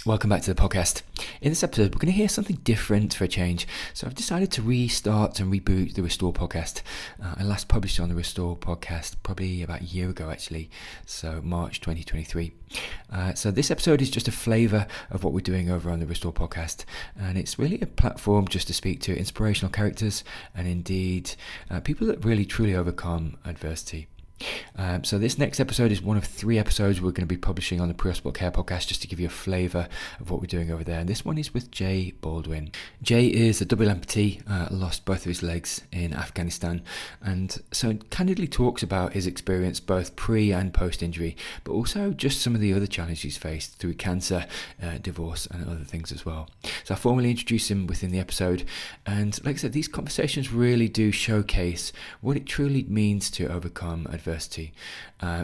Welcome back to the podcast. In this episode, we're going to hear something different for a change. So I've decided to restart and reboot the Restore podcast. I last published on the Restore podcast probably about a year ago, actually. So March 2023. So this episode is just a flavour of what we're doing over on the Restore podcast. And it's really a platform just to speak to inspirational characters and indeed people that really truly overcome adversity. So this next episode is one of 3 episodes we're going to be publishing on the Pre-Hospital Care podcast, just to give you a flavour of what we're doing over there. And this one is with Jay Baldwin. Jay is a double amputee, lost both of his legs in Afghanistan, and so candidly talks about his experience both pre and post injury, but also just some of the other challenges he's faced through cancer, divorce and other things as well. So I formally introduce him within the episode, and like I said, these conversations really do showcase what it truly means to overcome adversity.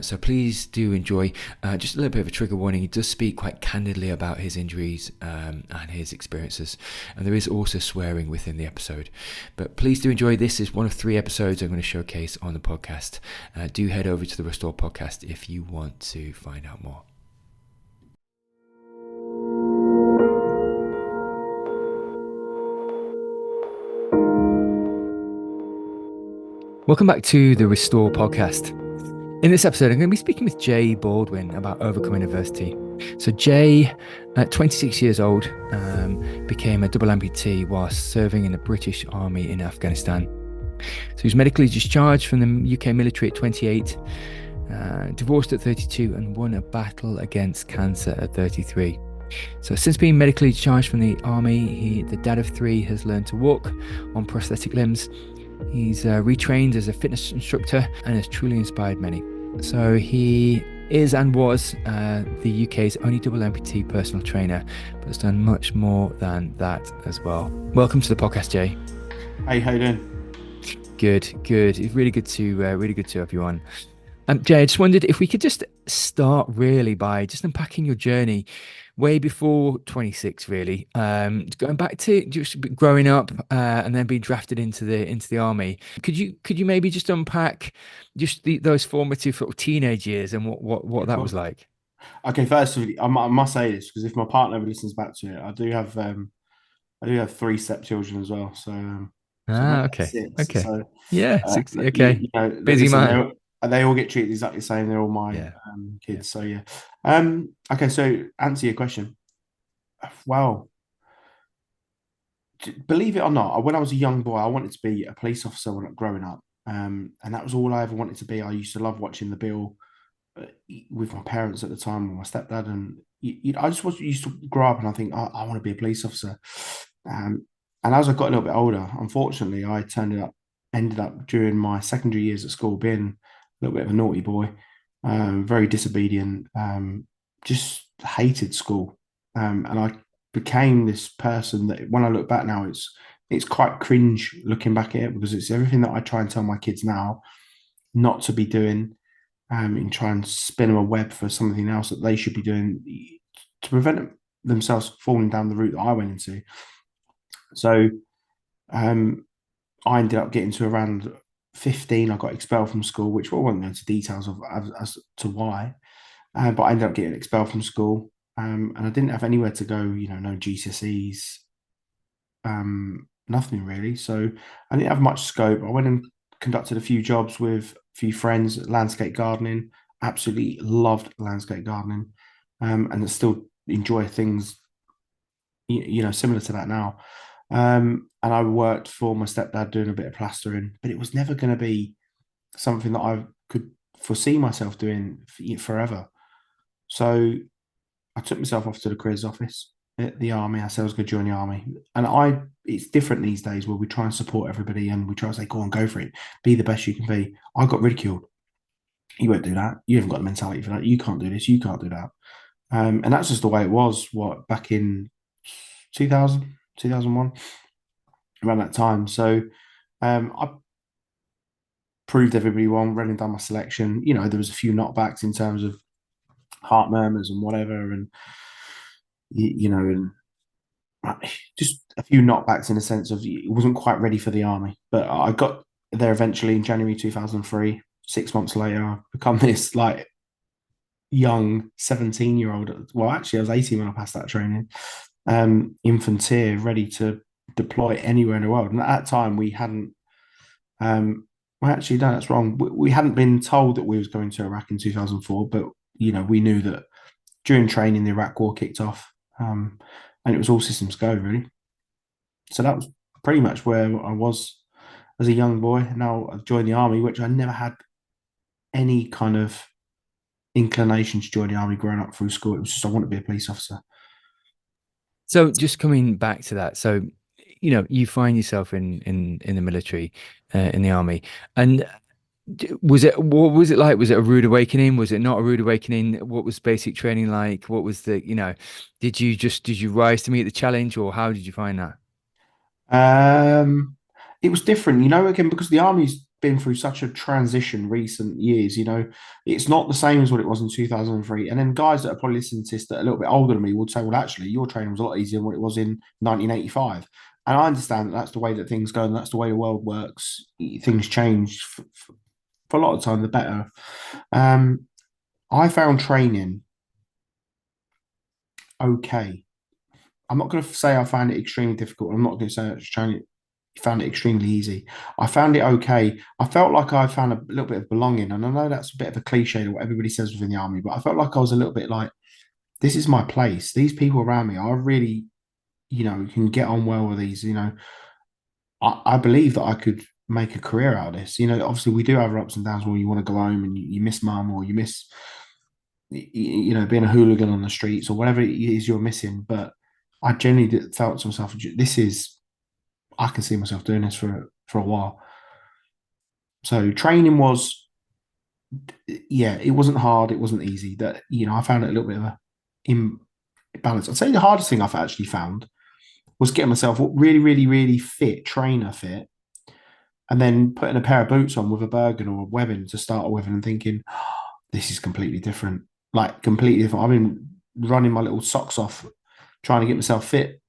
So please do enjoy. Just a little bit of a trigger warning, he does speak quite candidly about his injuries and his experiences, and there is also swearing within the episode, but please do enjoy. This is one of 3 episodes I'm going to showcase on the podcast. Do head over to the Restore podcast if you want to find out more. Welcome back to the Restore podcast. In this episode, I'm going to be speaking with Jay Baldwin about overcoming adversity. So Jay, at 26 years old, became a double amputee whilst serving in the British Army in Afghanistan. So he was medically discharged from the UK military at 28, divorced at 32, and won a battle against cancer at 33. So since being medically discharged from the army, the dad of 3 has learned to walk on prosthetic limbs. He's retrained as a fitness instructor and has truly inspired many. So he is and was the UK's only double amputee personal trainer, but has done much more than that as well. Welcome to the podcast, Jay. Hey, how you doing? Good. It's really good to have you on. Jay, I just wondered if we could just start really by just unpacking your journey way before 26, really, going back to just growing up and then being drafted into the army. Could you maybe just unpack just those formative sort of teenage years and what that was like? Okay, first of all, I must say this because if my partner ever listens back to it, I do have 3 stepchildren as well. So make that Okay. 6. So Yeah, 60. Okay. you know, Busy listen, man. they all get treated exactly the same. They're all my Yeah. kids. So yeah. Okay, so answer your question. Well, believe it or not, when I was a young boy, I wanted to be a police officer when growing up. And that was all I ever wanted to be. I used to love watching The Bill with my parents at the time, with my stepdad, and I just used to grow up and I think I want to be a police officer. And as I got a little bit older, unfortunately, I ended up during my secondary years at school being a little bit of a naughty boy, very disobedient, just hated school, and I became this person that when I look back now, it's quite cringe looking back at it, because it's everything that I try and tell my kids now not to be doing, and try and spin them a web for something else that they should be doing to prevent themselves falling down the route that I went into. So I ended up getting to around 15. I got expelled from school, which I won't go into details of as to why, but I ended up getting expelled from school, and I didn't have anywhere to go. No GCSEs, nothing really. So I didn't have much scope. I went and conducted a few jobs with a few friends, landscape gardening. Absolutely loved landscape gardening, and I still enjoy things, similar to that now. And I worked for my stepdad doing a bit of plastering, but it was never going to be something that I could foresee myself doing forever. So I took myself off to the careers office at the army. I said I was going to join the army. And it's different these days where we try and support everybody and we try and say, go on, go for it. Be the best you can be. I got ridiculed. You won't do that. You haven't got the mentality for that. You can't do this. You can't do that. And that's just the way it was, back in 2000, 2001, around that time. So I proved everybody wrong, running down my selection. There was a few knockbacks in terms of heart murmurs and whatever, and and just a few knockbacks in the sense of it wasn't quite ready for the army. But I got there eventually in January 2003. 6 months later, I've become this young 17-year-old. Well, actually, I was 18 when I passed that training. Infanteer, ready to deploy anywhere in the world. And at that time, we hadn't. Well, actually, no, that's wrong. We hadn't been told that we was going to Iraq in 2004, but we knew that during training, the Iraq War kicked off, and it was all systems go really. So that was pretty much where I was as a young boy. Now I've joined the army, which I never had any kind of inclination to join the army growing up through school. It was just I want to be a police officer. So just coming back to that, so you find yourself in the military, in the army, and what was it like? Was it a rude awakening? Was it not a rude awakening? What was basic training like? What was did you rise to meet the challenge, or how did you find that? Um, it was different, again, because the army's been through such a transition recent years, it's not the same as what it was in 2003. And then guys that are probably listening to this that are a little bit older than me would say, well, actually, your training was a lot easier than what it was in 1985. And I understand that that's the way that things go and that's the way the world works. Things change for a lot of time, the better. Um, I found training okay. I'm not going to say I found it extremely difficult. I'm not going to say I found it extremely easy. I found it okay. I felt like I found a little bit of belonging. And I know that's a bit of a cliche to what everybody says within the army, but I felt like I was a little bit like, this is my place. These people around me, I really, can get on well with these. I believe that I could make a career out of this. Obviously we do have our ups and downs where you want to go home and you miss mum or you miss, being a hooligan on the streets or whatever it is you're missing. But I genuinely felt to myself, I can see myself doing this for a while. So training was, yeah, it wasn't hard, it wasn't easy. That I found it a little bit of a imbalance. I'd say the hardest thing I've actually found was getting myself really, really, really fit, trainer fit, and then putting a pair of boots on with a Bergen or a webbing to start with, and thinking, oh, this is completely different. Like completely different. I've been running my little socks off, trying to get myself fit,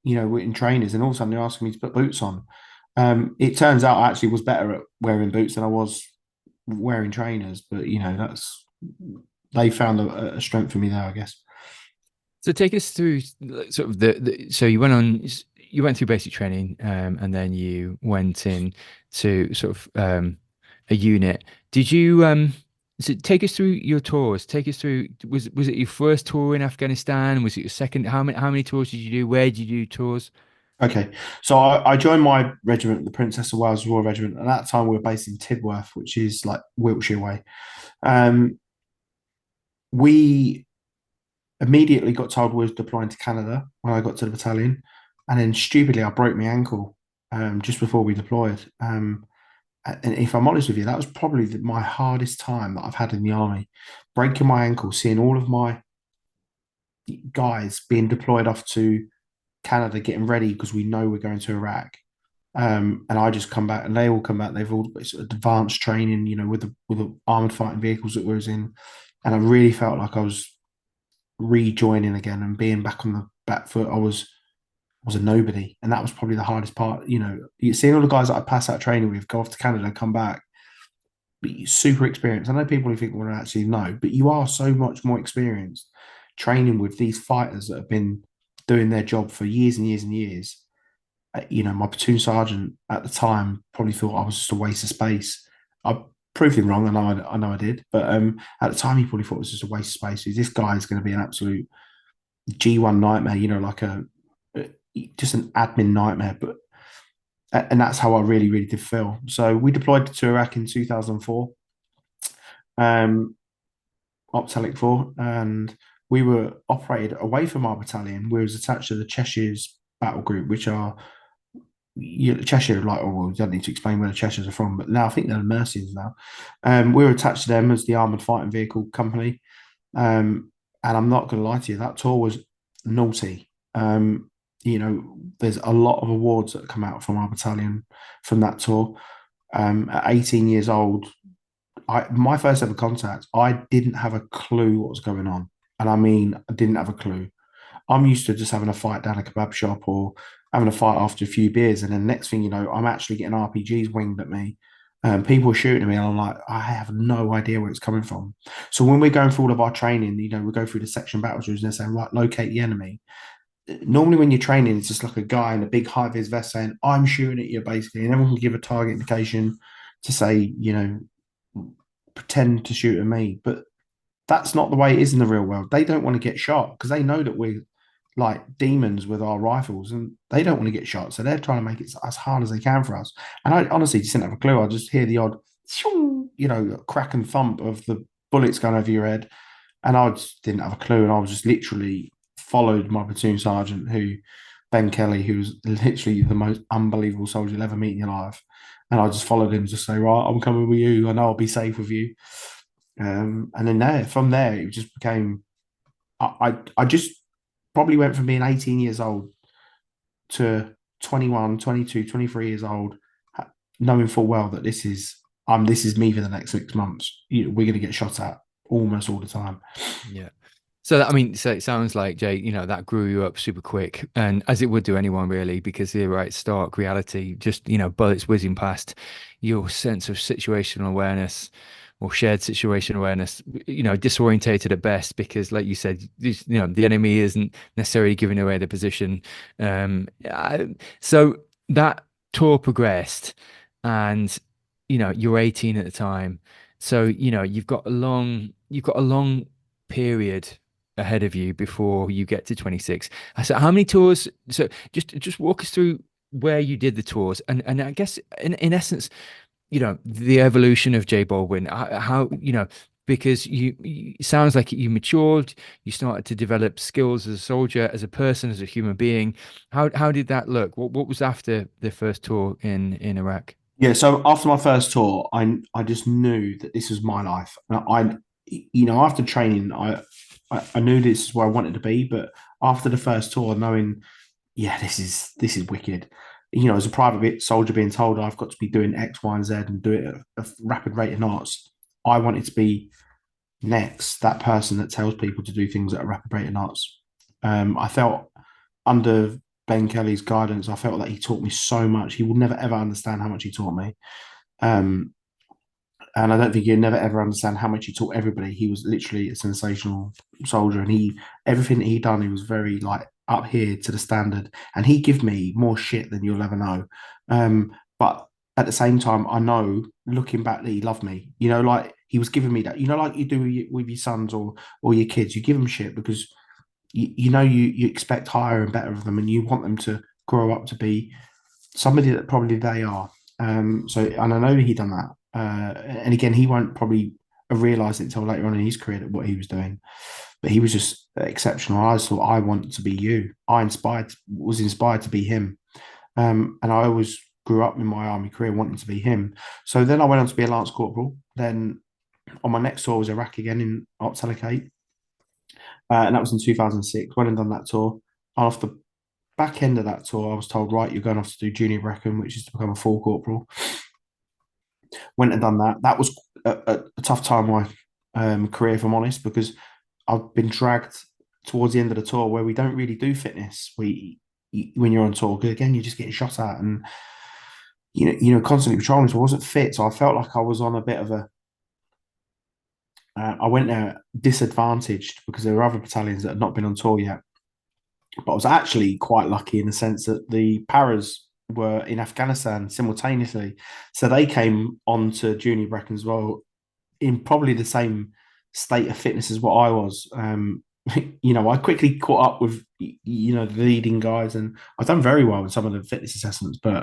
in trainers, and all of a sudden they're asking me to put boots on. It turns out I actually was better at wearing boots than I was wearing trainers, but that's they found a strength for me there, I guess. So take us through sort of so you went through basic training, and then you went in to sort of a unit. Did you so take us through your tours? Take us through, was it your first tour in Afghanistan? Was it your second? How many tours did you do? Where did you do tours? Okay, so I joined my regiment, the Princess of Wales Royal Regiment. At that time, we were based in Tidworth, which is like Wiltshire way. Um, we immediately got told we was deploying to Canada when I got to the battalion, and then stupidly I broke my ankle just before we deployed. And if I'm honest with you, that was probably my hardest time that I've had in the army, breaking my ankle, seeing all of my guys being deployed off to Canada, getting ready because we know we're going to Iraq. And I just come back, and they all come back. They've all got sort of advanced training, with the armored fighting vehicles that we was in, and I really felt like I was rejoining again and being back on the back foot. I was a nobody, and that was probably the hardest part. You seeing all the guys that I pass out training with go off to Canada, come back, be super experienced. I know people who think, well, actually no, but you are so much more experienced training with these fighters that have been doing their job for years and years and years. My platoon sergeant at the time probably thought I was just a waste of space. I proved him wrong, I know I did, but at the time he probably thought it was just a waste of space. This guy is going to be an absolute G1 nightmare, just an admin nightmare. But and that's how I really, really did feel. So we deployed to Iraq in 2004, um, Optalic 4, and we were operated away from our battalion. We was attached to the Cheshire's battle group, which are Cheshire, like, oh, well, we don't need to explain where the Cheshires are from, but now I think they're the Mercians now. We were attached to them as the armored fighting vehicle company. And I'm not going to lie to you, that tour was naughty. There's a lot of awards that come out from our battalion from that tour. At 18 years old, my first ever contact, I didn't have a clue what was going on. And I mean, I didn't have a clue. I'm used to just having a fight down a kebab shop or having a fight after a few beers. And then next thing you know, I'm actually getting RPGs winged at me. People are shooting at me, and I'm like, I have no idea where it's coming from. So when we're going through all of our training, we go through the section battle drills, and they're saying, right, locate the enemy. Normally, when you're training, it's just like a guy in a big high vis vest saying, I'm shooting at you, basically, and everyone can give a target indication to say, pretend to shoot at me. But that's not the way it is in the real world. They don't want to get shot because they know that we're like demons with our rifles and they don't want to get shot. So they're trying to make it as hard as they can for us. And I honestly just didn't have a clue. I just hear the odd, crack and thump of the bullets going over your head. And I just didn't have a clue. And I was just literally followed my platoon sergeant, Ben Kelly, who was literally the most unbelievable soldier you'll ever meet in your life. And I just followed him, just say, right, I'm coming with you. I know I'll be safe with you. And then from there, it just became, I just probably went from being 18 years old to 21, 22, 23 years old, knowing full well that this is me for the next 6 months. We're going to get shot at almost all the time. Yeah. So I mean, so it sounds like Jay, that grew you up super quick, and as it would do anyone really, because you're right, stark reality, just bullets whizzing past, your sense of situational awareness or shared situation awareness, disorientated at best, because like you said, the enemy isn't necessarily giving away the position. So that tour progressed, and you're 18 at the time, so you've got a long period ahead of you before you get to 26. So how many tours? So just walk us through where you did the tours, and I guess in essence, the evolution of J Baldwin. How because it sounds like you matured, you started to develop skills as a soldier, as a person, as a human being. How did that look? What was after the first tour in Iraq? Yeah, so after my first tour, I just knew that this was my life. And after training, I knew this is where I wanted to be. But after the first tour, knowing, yeah, this is wicked. As a private soldier being told I've got to be doing X, Y, and Z and do it at a rapid rate of knots, I wanted to be next that person that tells people to do things at a rapid rate of knots. I felt under Ben Kelly's guidance, I felt that he taught me so much. He would never ever understand how much he taught me. Um, and I don't think he'd never ever understand how much he taught everybody. He was literally a sensational soldier, and everything that he done, he was very like up here to the standard. And he give me more shit than you'll ever know. But at the same time, I know looking back that he loved me. Like he was giving me that. Like you do with your sons or your kids, you give them shit because you expect higher and better of them, and you want them to grow up to be somebody that probably they are. And I know he done that. And again, he won't probably have realised it until later on in his career that what he was doing. But he was just exceptional. I just thought I want to be you. Was inspired to be him. And I always grew up in my army career wanting to be him. So then I went on to be a lance corporal. Then on my next tour was Iraq again in Ops Allocate. And that was in 2006. Went and done that tour. And off the back end of that tour, I was told, right, you're going off to do junior Brecon, which is to become a full corporal. Went and done that. That was a tough time in my career, if I'm honest, because I've been dragged towards the end of the tour where we don't really do fitness. When you're on tour, because again, you're just getting shot at and constantly patrolling. So I wasn't fit. So I felt like I was on a bit of a. I went there disadvantaged because there were other battalions that had not been on tour yet. But I was actually quite lucky in the sense that the paras were in Afghanistan simultaneously. So they came on to Junior Brecon as well in probably the same state of fitness as what I was. I quickly caught up with, the leading guys and I've done very well in some of the fitness assessments, but,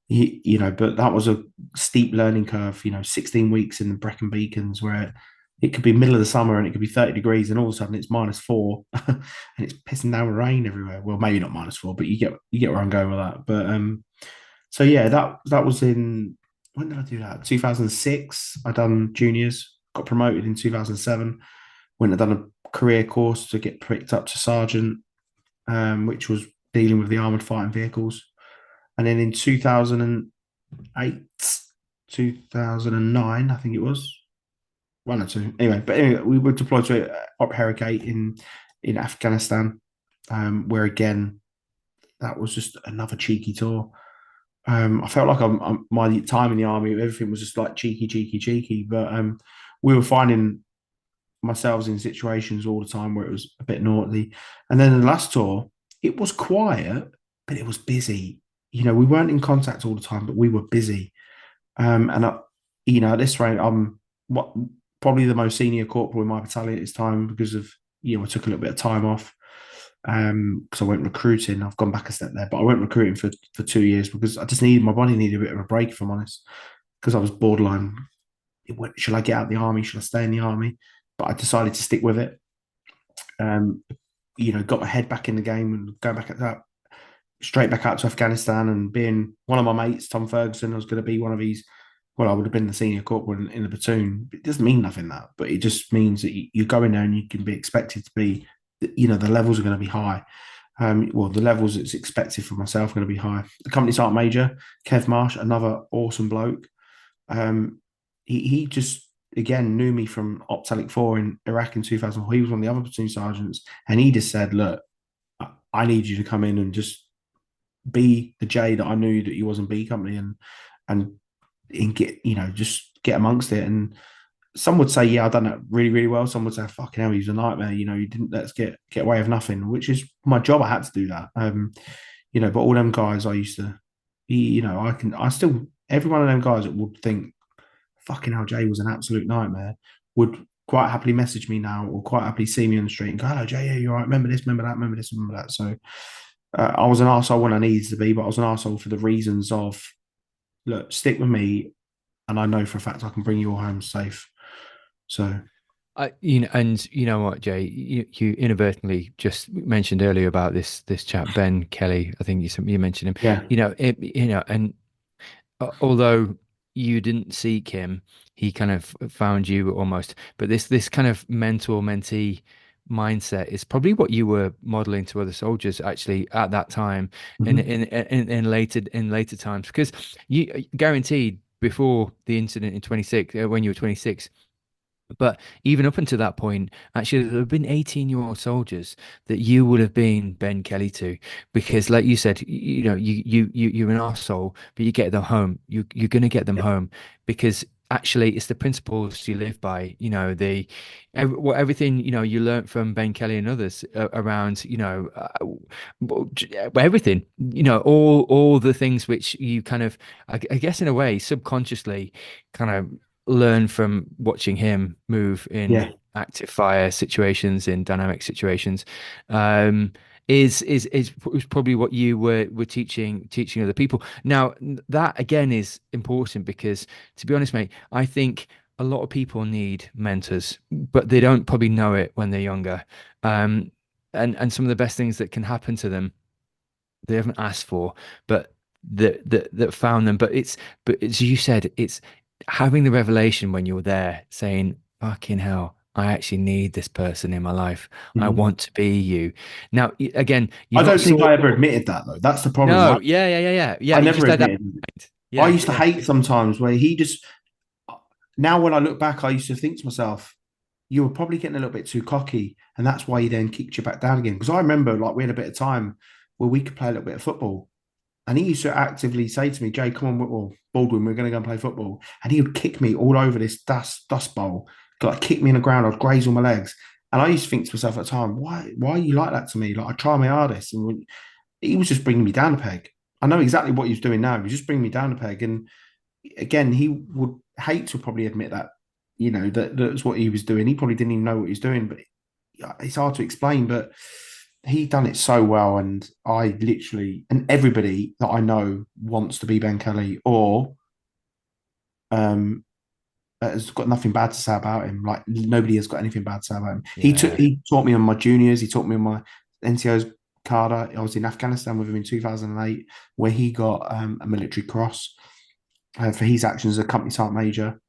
but that was a steep learning curve, 16 weeks in the Brecon Beacons where it could be middle of the summer and it could be 30 degrees and all of a sudden it's -4 and it's pissing down with rain everywhere. Well, maybe not -4, but you get where I'm going with that. But so yeah, that was in when did I do that? 2006. I done juniors, got promoted in 2007. Went and done a career course to get picked up to sergeant, which was dealing with the armored fighting vehicles. And then in 2008, 2009, I think it was one or two. Anyway, we were deployed to Op Herigate in Afghanistan, where again that was just another cheeky tour. I felt like my time in the army, everything was just like cheeky, cheeky, cheeky. But we were finding myself in situations all the time where it was a bit naughty. And then the last tour, it was quiet, but it was busy. We weren't in contact all the time, but we were busy. And at this rate, I'm what probably the most senior corporal in my battalion at this time because of I took a little bit of time off because I went recruiting. I've gone back a step there, but I went recruiting for 2 years because I just needed my body needed a bit of a break, if I'm honest, because I was borderline. Should I get out of the army? Should I stay in the army? But I decided to stick with it. Um, got my head back in the game and going back at that straight back out to Afghanistan and being one of my mates, Tom Ferguson, I was going to be one of his. Well, I would have been the senior corporal in the platoon. It doesn't mean nothing that, but it just means that you go in there and you can be expected to be. The levels are going to be high. The levels that's expected for myself are going to be high. The company sergeant major, Kev Marsh, another awesome bloke. He just again knew me from Optalic 4 in Iraq in 2004. He was one of the other platoon sergeants, and he just said, "Look, I need you to come in and just be the J that I knew that he was in B company and get just get amongst it." And some would say, "Yeah, I've done that really, really well." Some would say, "Fucking hell, he's a nightmare." You didn't let's get away with nothing, which is my job. I had to do that. But all them guys I used to, I still every one of them guys that would think, "Fucking hell, Jay was an absolute nightmare," would quite happily message me now or quite happily see me on the street and go, "Hello, Jay, yeah, you're right. Remember this, remember that, remember this, remember that." So I was an arsehole when I needed to be, but I was an arsehole for the reasons of, look, stick with me, and I know for a fact I can bring you all home safe. So, And you know what, Jay, you inadvertently just mentioned earlier about this chap Ben Kelly. I think you mentioned him. yeah. And although you didn't seek him, he kind of found you almost. But this kind of mentor mentee mindset is probably what you were modeling to other soldiers actually at that time Mm-hmm. in later times because you guaranteed before the incident in 26 when you were 26. But even up until that point, actually, there have been 18-year-old soldiers that you would have been Ben Kelly to, because, like you said, you're an arsehole, but you get them home. You're gonna get them home because actually, it's the principles you live by. Everything you learnt from Ben Kelly and others around, everything. All the things which you kind of, I guess, in a way, subconsciously, kind of learn from watching him move in Yeah. active fire situations, in dynamic situations, um, is probably what you were teaching other people. Now, that again is important because, to be honest, mate, I think a lot of people need mentors, but they don't probably know it when they're younger. And some of the best things that can happen to them they haven't asked for, but that found them. But as you said, it's having the revelation when you're there, saying, "Fucking hell, I actually need this person in my life. I Mm-hmm. want to be you." Now, again, I you've not don't think saw. I ever admitted that, though. That's the problem. No, yeah. I You never just had that admitted it. mind. I Yeah, used to yeah, hate sometimes where he just, now when I look back, I used to think to myself, you were probably getting a little bit too cocky, and that's why he then kicked you back down again. Because I remember, like, we had a bit of time where we could play a little bit of football. And he used to actively say to me, "Jay, come on, Baldwin, we're going to go and play football." And he would kick me all over this dust bowl, like kick me in the ground. I'd graze all my legs. And I used to think to myself at the time, why are you like that to me? Like, I try my hardest. And he was just bringing me down a peg. I know exactly what he was doing now. He was just bringing me down a peg. And again, he would hate to probably admit that, that's what he was doing. He probably didn't even know what he was doing, but it's hard to explain. But he done it so well, and I literally and everybody that I know wants to be Ben Kelly or um has got nothing bad to say about him. Like nobody has got anything bad to say about him. yeah. He taught me on my juniors. He taught me on my NCO's Carter. I was in Afghanistan with him in 2008, where he got a military cross for his actions as a company sergeant major.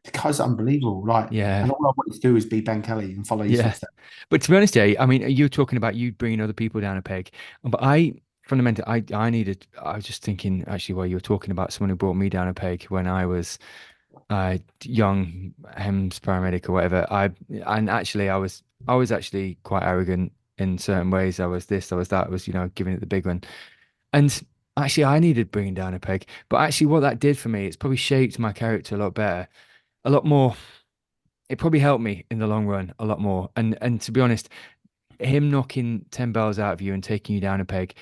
The guy's unbelievable. Like, Yeah, and all I wanted to do is be Ben Kelly and follow his yeah. footsteps. But to be honest, Jay, I mean, you're talking about you bringing other people down a peg, but I fundamentally, I needed. I was just thinking actually, while you were talking about someone who brought me down a peg when I was young HEMS paramedic or whatever. And actually, I was actually quite arrogant in certain ways. I was this, I was that. I was giving it the big one, and actually, I needed bringing down a peg. But actually, what that did for me, it's probably shaped my character a lot better, a lot more. It probably helped me in the long run a lot more. And to be honest, him knocking 10 bells out of you and taking you down a peg,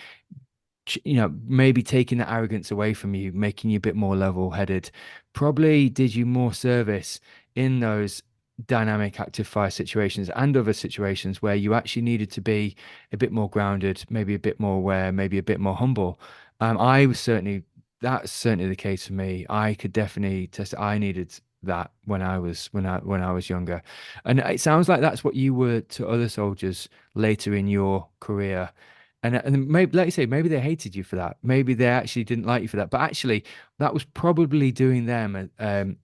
maybe taking that arrogance away from you, making you a bit more level-headed, probably did you more service in those dynamic active fire situations and other situations where you actually needed to be a bit more grounded, maybe a bit more aware, maybe a bit more humble. I was certainly That's certainly the case for me. I could definitely test. I needed that when I was younger, and it sounds like that's what you were to other soldiers later in your career. And maybe, like you say, maybe they hated you for that. Maybe they actually didn't like you for that. But actually, that was probably doing them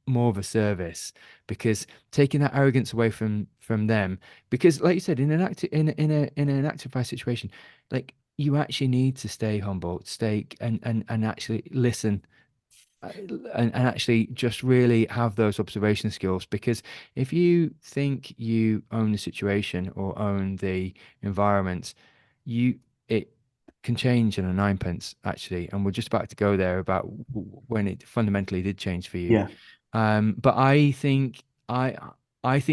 more of a service, because taking that arrogance away from them. Because, like you said, in an active fire situation, like you actually need to stay humble, stay and actually listen, and actually just really have those observation skills. Because if you think you own the situation or own the environment, you it can change in a ninepence actually. And we're just about to go there about when it fundamentally did change for you. Yeah. But I think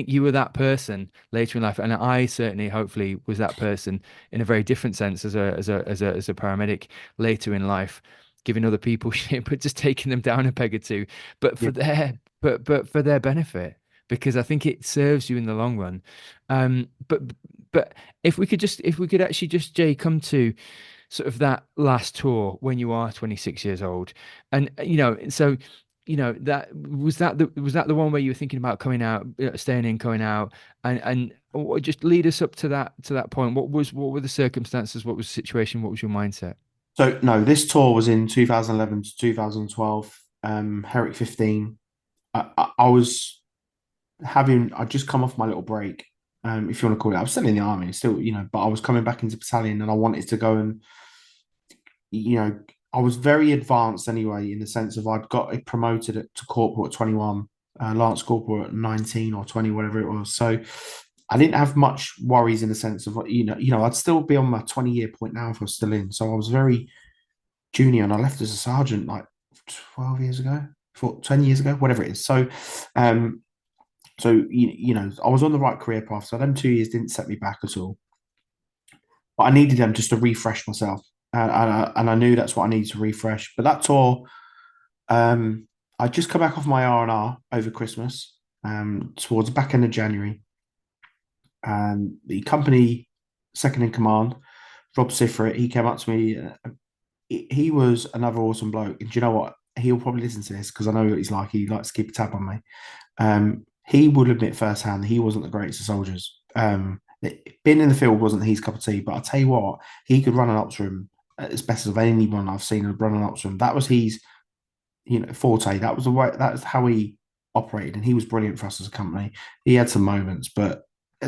you were that person later in life, and I certainly, hopefully, was that person in a very different sense as a paramedic later in life, giving other people shit, but just taking them down a peg or two, but Yeah. for their benefit, because I think it serves you in the long run. But if we could actually just, Jay, come to sort of that last tour when you are 26 years old, and so was that the one where you were thinking about coming out, staying in, going out, and just lead us up to that point. What were the circumstances? What was the situation? What was your mindset? So no, this tour was in 2011 to 2012. Herrick 15. I was I just come off my little break, if you want to call it. I was still in the army, still, but I was coming back into battalion, and I wanted to go and, you know, I was very advanced anyway, in the sense of I'd got promoted to corporal at 21, lance corporal at 19 or 20, whatever it was. So I didn't have much worries in the sense of, I'd still be on my 20-year point now if I was still in. So I was very junior, and I left as a sergeant like 12 years ago, 10 years ago, whatever it is. Um, I was on the right career path. So them 2 years didn't set me back at all. But I needed them just to refresh myself, and I knew that's what I needed to refresh. But that tour, I just come back off my R&R over Christmas, towards the back end of January, and the company second in command, Rob Sifrit, he came up to me. He was another awesome bloke, and do you know what? He'll probably listen to this because I know what he's like. He likes to keep a tab on me. He would admit firsthand that he wasn't the greatest of soldiers. Being in the field wasn't his cup of tea, but I tell you what, he could run an ops room as best of anyone I've seen run an ops room. That was his, forte. That was the way. That's how he operated, and he was brilliant for us as a company. He had some moments, but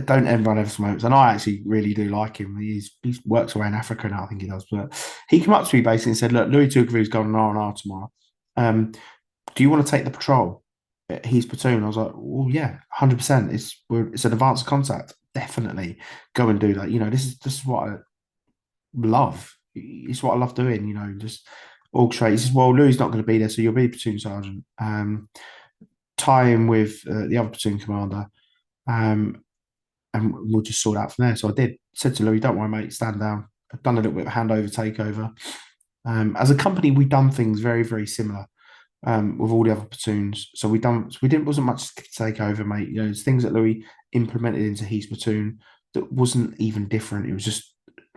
don't everyone have some moments? And I actually really do like him. He works away in Africa now, I think he does. But he came up to me basically and said, "Look, Louis Tugavu's going on R&R tomorrow. Do you want to take the patrol at his platoon?" I was like, "Well, yeah, 100%. It's an advanced contact. Definitely go and do that. This is what I love. It's what I love doing. Just orchestrate." He says, "Well, Louis not going to be there, so you'll be platoon sergeant. Tie in with the other platoon commander, and we'll just sort out from there." So I did. Said to Louis, "Don't worry, mate. Stand down." I've done a little bit of handover, takeover. As a company, we've done things very, very similar, with all the other platoons. So we didn't wasn't much to take over, mate. There's things that Louis implemented into his platoon that wasn't even different. It was just,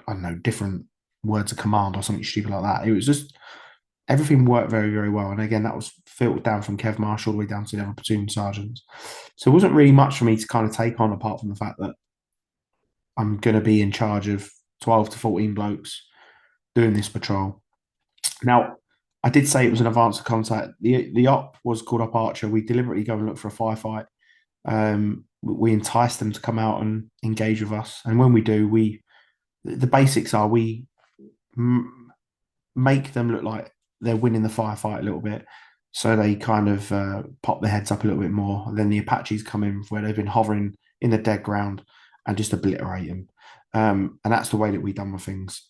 I don't know, different words of command or something stupid like that. It was just everything worked very, very well. And again, that was filtered down from Kev Marshall all the way down to the other platoon sergeants. So it wasn't really much for me to kind of take on, apart from the fact that I'm going to be in charge of 12 to 14 blokes doing this patrol. Now, I did say it was an advanced contact. The op was called Up Archer. We deliberately go and look for a firefight. We entice them to come out and engage with us, and when we do, the basics are we make them look like they're winning the firefight a little bit, so they kind of pop their heads up a little bit more. And then the Apaches come in where they've been hovering in the dead ground and just obliterate them. And that's the way that we've done with things.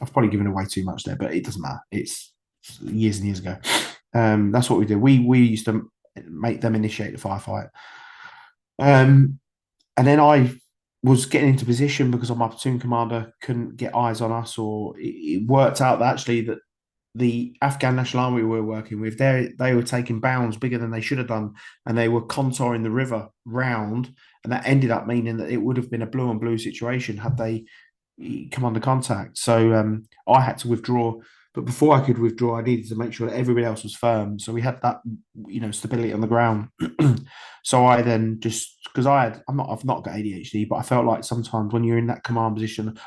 I've probably given away too much there, but it doesn't matter. It's years and years ago. That's what we did. We used to make them initiate the firefight. Um, and then I was getting into position because my platoon commander couldn't get eyes on us, or it worked out that actually that the Afghan National Army we were working with, they were taking bounds bigger than they should have done, and they were contouring the river round, and that ended up meaning that it would have been a blue on blue situation had they come under contact. So I had to withdraw, but before I could withdraw, I needed to make sure that everybody else was firm. So we had that, stability on the ground. So I then just because I've not got ADHD, but I felt like sometimes when you're in that command position,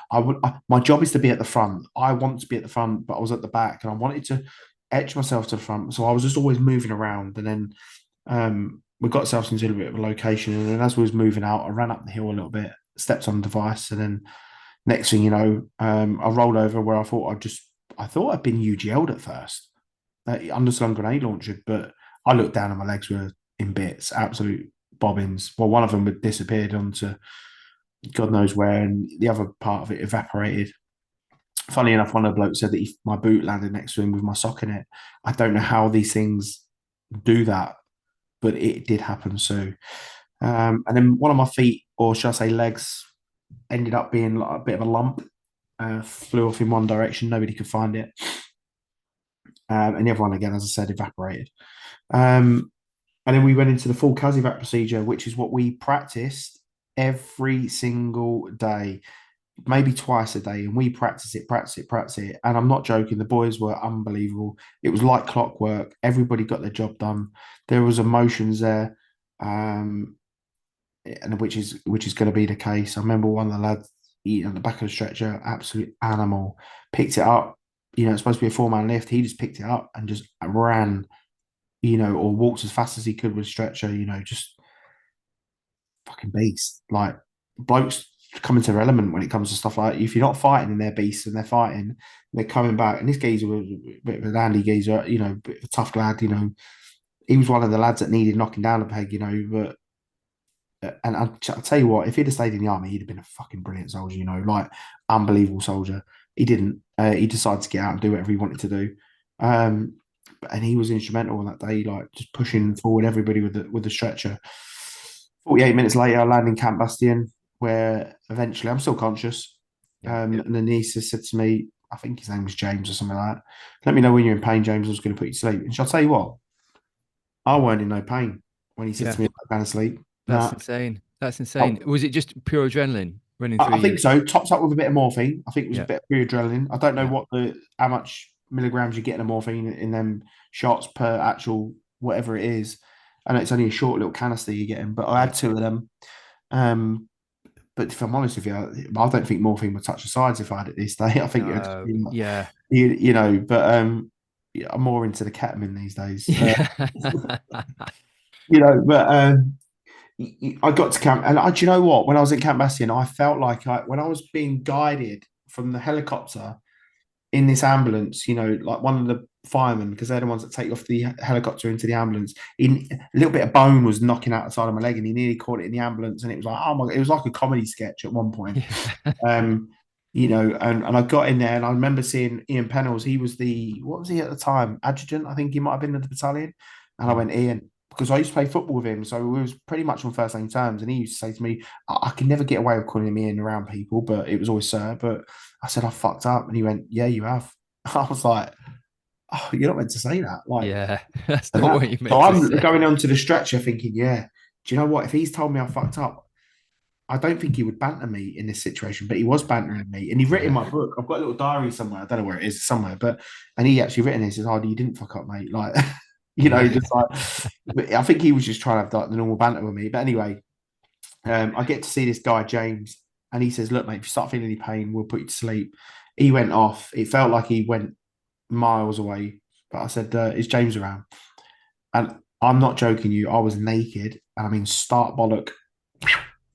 my job is to be at the front. I want to be at the front, but I was at the back, and I wanted to etch myself to the front. So I was just always moving around, and then we got ourselves into a bit of a location, and then as we was moving out, I ran up the hill a little bit, stepped on the device, and then next thing you know, I rolled over where I thought I'd been UGL'd at first, underslung grenade launcher, but I looked down and my legs were in bits, absolute bobbins. Well, one of them had disappeared onto God knows where, and the other part of it evaporated. Funny enough, one of the blokes said that my boot landed next to him with my sock in it. I don't know how these things do that, but it did happen. So, and then one of my feet, or should I say legs, ended up being like a bit of a lump. Flew off in one direction. Nobody could find it. And the other one, again, as I said, evaporated. And then we went into the full CASEVAC procedure, which is what we practiced every single day, maybe twice a day. And we practice it, practice it, practice it. And I'm not joking. The boys were unbelievable. It was like clockwork. Everybody got their job done. There was emotions there. And which is going to be the case. I remember one of the lads eating on the back of the stretcher, absolute animal, picked it up. It's supposed to be a 4-man lift. He just picked it up and just ran, or walked as fast as he could with a stretcher. Just fucking beast. Like blokes come into their element when it comes to stuff like that. If you're not fighting and they're beasts and they're fighting, they're coming back. And this geezer was a bit of a dandy geezer, bit of a tough lad. He was one of the lads that needed knocking down a peg. But and I'll tell you what, if he'd have stayed in the army, he'd have been a fucking brilliant soldier, like unbelievable soldier. He didn't. He decided to get out and do whatever he wanted to do. And he was instrumental on that day, like just pushing forward everybody with the stretcher. 48 minutes later, I land in Camp Bastion, where eventually I'm still conscious. And the niece said to me, I think his name was James or something like that. Let me know when you're in pain, James. I was going to put you to sleep. And shall I tell you what? I weren't in no pain when he said Yeah. to me, I'm going to sleep. That's Nah, insane. That's insane. Was it just pure adrenaline running through I you? think so. Tops up with a bit of morphine. I think it was a Yeah. bit of free adrenaline. I don't know Yeah. how much milligrams you get in a morphine in them shots per actual whatever it is. I know it's only a short little canister you're getting, but I Yeah. had 2 of them. But if I'm honest with you, I don't think morphine would touch the sides if I had it this day. I think it'd No. be like, Yeah. but yeah, I'm more into the ketamine these days. Yeah. But I got to camp, and do you know what? When I was in Camp Bastion, I felt like when I was being guided from the helicopter in this ambulance, like one of the firemen, because they're the ones that take you off the helicopter into the ambulance. A little bit of bone was knocking out the side of my leg, and he nearly caught it in the ambulance, and it was like, oh my! It was like a comedy sketch at one point. Yeah. Um, and I got in there, and I remember seeing Ian Pennells. He was what was he at the time? Adjutant, I think he might have been in the battalion. And I went, Ian, because I used to play football with him, so we was pretty much on first name terms. And he used to say to me, I can never get away with calling him Ian around people, but it was always sir. But I said, I fucked up. And he went, yeah, you have. I was like, oh, you're not meant to say that. Like, Yeah. That's and not that. what you So meant to I'm say. going onto the stretcher thinking, yeah, do you know what? If he's told me I fucked up, I don't think he would banter me in this situation, but he was bantering me. And he'd written in Yeah. my book, I've got a little diary somewhere. I don't know where it is somewhere, and he actually written it. He says, oh, you didn't fuck up, mate. Like, Yeah. just like, but I think he was just trying to have like the normal banter with me. But anyway, I get to see this guy, James, and he says, look, mate, if you start feeling any pain, we'll put you to sleep. He went off. It felt like he went miles away. But I said, is James around? And I'm not joking you. I was naked, and I mean, start bollock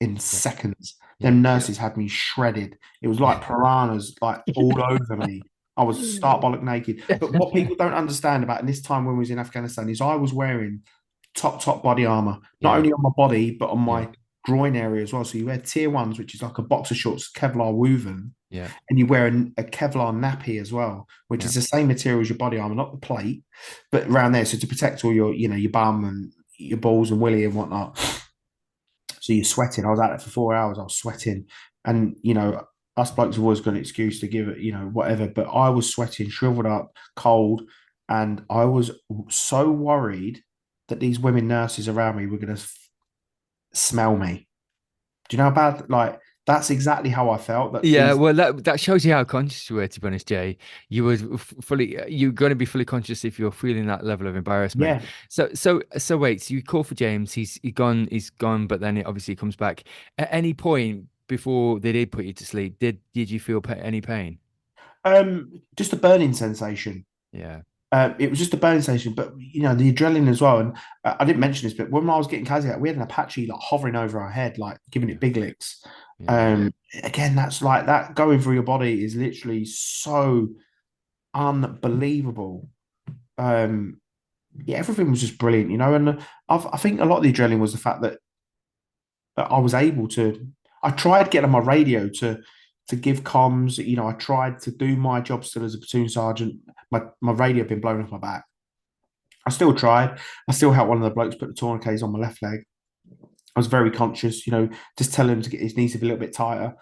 in Yeah. seconds. Yeah. Them nurses had me shredded. It was like piranhas, like all over me. I was stark bollock naked. But what people don't understand about in this time when we was in Afghanistan is I was wearing top body armor, not Yeah. only on my body but on Yeah. my groin area as well. So you wear tier ones, which is like a boxer shorts, Kevlar woven, Yeah. and you wear a Kevlar nappy as well, which Yeah. is the same material as your body armor, not the plate, but around there. So to protect all your, your bum and your balls and willy and whatnot. So you're sweating. I was out there for 4 hours. I was sweating, and us blokes have always got an excuse to give it, whatever. But I was sweating, shriveled up, cold, and I was so worried that these women nurses around me were going to smell me. Do you know how bad? Like that's exactly how I felt. That Yeah, these, well, that shows you how conscious you were. To be honest, Jay, you were fully. You're going to be fully conscious if you're feeling that level of embarrassment. yeah. So wait. So you call for James. He's gone. He's gone. But then it obviously comes back. At any point before they did put you to sleep, did you feel any pain? Just a burning sensation. Yeah. It was just a burning sensation, but the adrenaline as well. And I didn't mention this, but when I was getting Kazi out, we had an Apache like hovering over our head, like giving Yeah. it big licks. Yeah. Again, that's like that going through your body is literally so unbelievable. Um, yeah, everything was just brilliant, And I think a lot of the adrenaline was the fact that I was able to. I tried getting on my radio to give comms. I tried to do my job still as a platoon sergeant. My radio had been blown off my back. I still tried. I still helped one of the blokes put the tourniquets on my left leg. I was very conscious, just tell him to get his knees to be a little bit tighter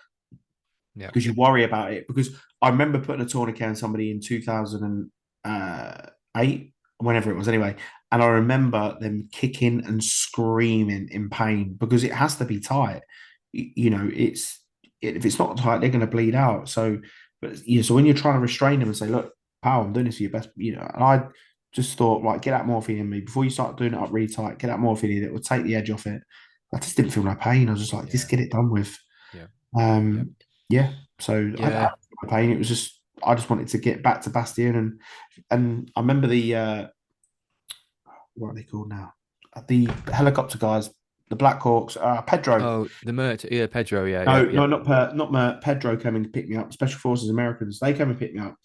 Yeah. because you worry about it. Because I remember putting a tourniquet on somebody in 2008, whenever it was anyway. And I remember them kicking and screaming in pain because it has to be tight. If it's not tight, they're going to bleed out. So, so when you're trying to restrain them and say, look, pal, I'm doing this for your best, and I just thought, right, get that morphine in me before you start doing it up really tight, get that morphine in, it will take the edge off it. I just didn't feel no pain. I was just like, just Yeah. get it done with. Yeah. Yeah. Um, yeah. So I Yeah. didn't feel no pain. It was just I just wanted to get back to Bastion and I remember the what are they called now? The helicopter guys, the Black Hawks, Pedro. Oh, the Mert. Yeah, Pedro. Yeah. No, Yeah. Yeah. no, not Mert. Pedro came in to pick me up. Special Forces Americans. They came and picked me up,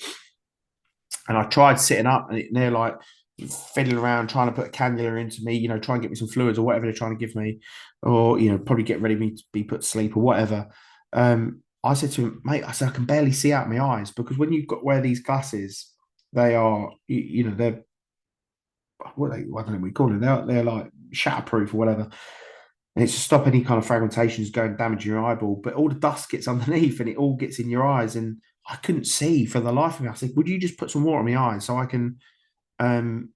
and I tried sitting up, and they're like fiddling around trying to put a cannula into me, try and get me some fluids or whatever they're trying to give me, or probably get ready for me to be put to sleep or whatever. I said to him, mate, I said I can barely see out my eyes because when you've got wear these glasses, they are, they're what they, I don't know what you call them. They're like shatterproof or whatever. And it's to stop any kind of fragmentations going damaging your eyeball. But all the dust gets underneath and it all gets in your eyes. And I couldn't see for the life of me. I said, would you just put some water in my eyes um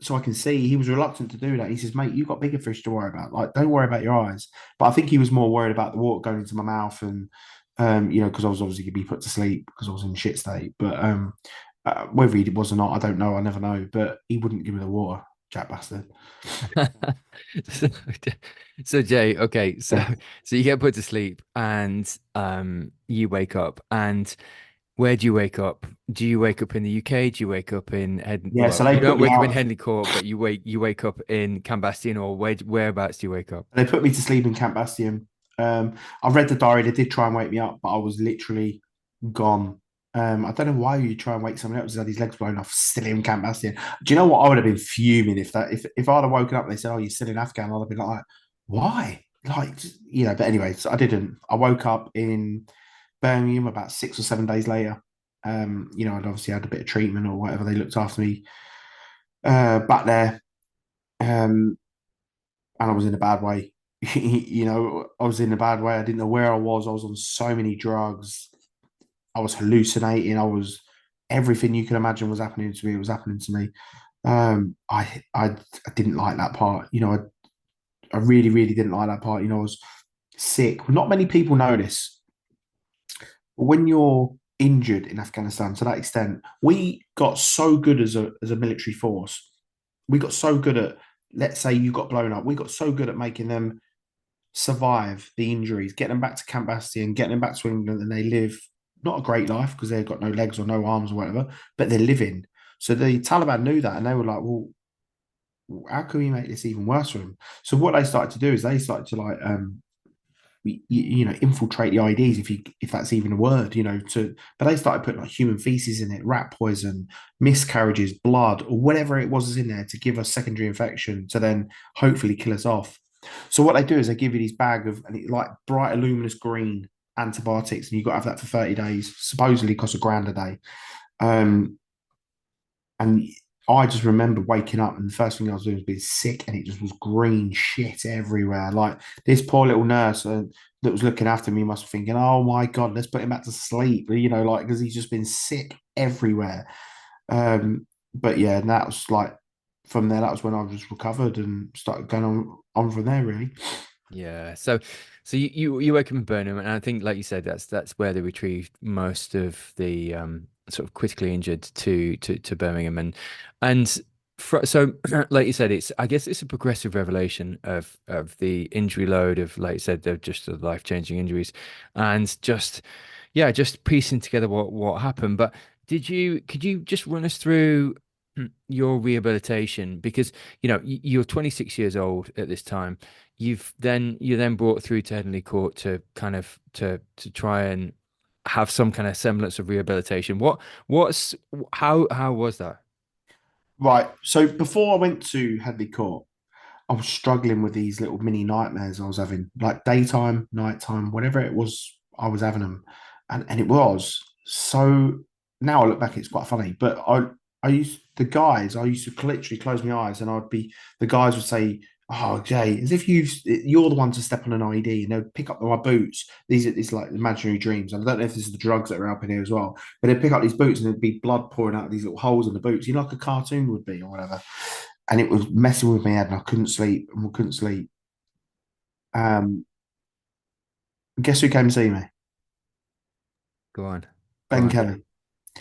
so I can see? He was reluctant to do that. He says, mate, you've got bigger fish to worry about. Like, don't worry about your eyes. But I think he was more worried about the water going into my mouth and because I was obviously gonna be put to sleep because I was in shit state. But whether he was or not, I don't know. I never know. But he wouldn't give me the water, Jack bastard. So, so Jay, okay, so Yeah. so you get put to sleep and you wake up and where do you wake up? Do you wake up in the UK? Do you wake up in Head? Yeah, so Well, they you put don't me wake up in out. Headley Court, but you wake up in Cambastion or whereabouts do you wake up? They put me to sleep in Camp Bastion. I read the diary. They did try and wake me up, but I was literally gone. I don't know why you try and wake someone up who's had his legs blown off, still in Camp Bastion. Do you know what? I would have been fuming if I'd have woken up and they said, "Oh, you're still in Afghan." I'd have been like, "Why?" Like, But anyway, so I didn't. I woke up in Birmingham about 6 or 7 days later. I'd obviously had a bit of treatment or whatever. They looked after me back there. Um, and I was in a bad way. I was in a bad way. I didn't know where I was. I was on so many drugs. I was hallucinating. I was everything you can imagine was happening to me. It was happening to me. I didn't like that part. I really, really didn't like that part. I was sick. Not many people know this, but when you're injured in Afghanistan to that extent, we got so good as a military force. We got so good at, let's say you got blown up. We got so good at making them survive the injuries, get them back to Camp Bastion, get them back to England, and they live not a great life because they've got no legs or no arms or whatever, but they're living. So the Taliban knew that, and they were like, "Well, how can we make this even worse for them?" So what they started to do is they started to like, infiltrate the IEDs, if that's even a word, but they started putting like human feces in it, rat poison, miscarriages, blood, or whatever it was in there to give us secondary infection to then hopefully kill us off. So what they do is they give you these bag of and it, like bright luminous green antibiotics, and you've got to have that for 30 days. Supposedly costs £1 a day. Um, and I just remember waking up and the first thing I was doing was being sick, and it just was green shit everywhere. Like this poor little nurse that was looking after me must be thinking, "Oh my god, let's put him back to sleep," like because he's just been sick everywhere. But yeah, and that was like from there. That was when I was recovered and started going on from there. Really. Yeah. So you wake up in Burnham, and I think, like you said, that's where they retrieved most of the sort of critically injured to Birmingham, and so like you said, it's I guess it's a progressive revelation of the injury load of, like you said, they're just the life-changing injuries, and just yeah, just piecing together what happened. But could you just run us through your rehabilitation? Because you're 26 years old at this time. You're then brought through to Headingley Court to kind of to try and have some kind of semblance of rehabilitation. What's how was that? Right. So before I went to Hadley Court, I was struggling with these little mini nightmares I was having, like daytime, nighttime, whatever it was, I was having them, and it was so. Now I look back, it's quite funny. But I used to literally close my eyes, and the guys would say, "Oh, Jay, as if you're the one to step on an IED," and they'd pick up my boots. These are these like imaginary dreams. And I don't know if this is the drugs that are helping here as well, but they'd pick up these boots, and there'd be blood pouring out of these little holes in the boots, like a cartoon would be or whatever, and it was messing with my head, and I couldn't sleep and we couldn't sleep. Um, guess who came to see me? Go on, go Ben on. Kelly.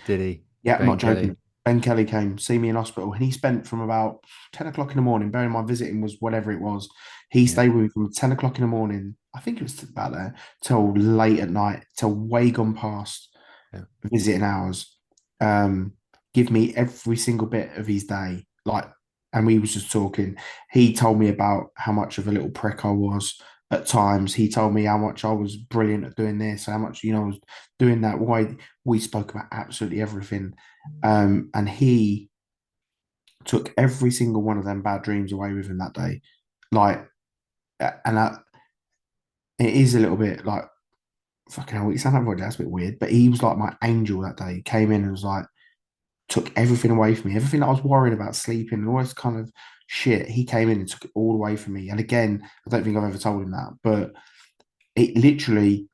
Did he? Yeah, I'm Ben not Kelly. joking. Ben Kelly came see me in hospital, and he spent from about 10 o'clock in the morning. Bearing in mind, visiting was whatever it was. He Yeah, stayed with me from 10 o'clock in the morning. I think it was about there till late at night, till way gone past yeah, visiting hours. Um, give me every single bit of his day, and we was just talking. He told me about how much of a little prick I was at times. He told me how much I was brilliant at doing this, how much I was doing that. Why we spoke about absolutely everything, and he took every single one of them bad dreams away with him that day. Like, and it is a little bit like fucking hell. It sounds like that's a bit weird, but he was like my angel that day. He came in and was like took everything away from me. Everything that I was worried about sleeping and all this kind of shit, he came in and took it all away from me. And again, I don't think I've ever told him that, but it literally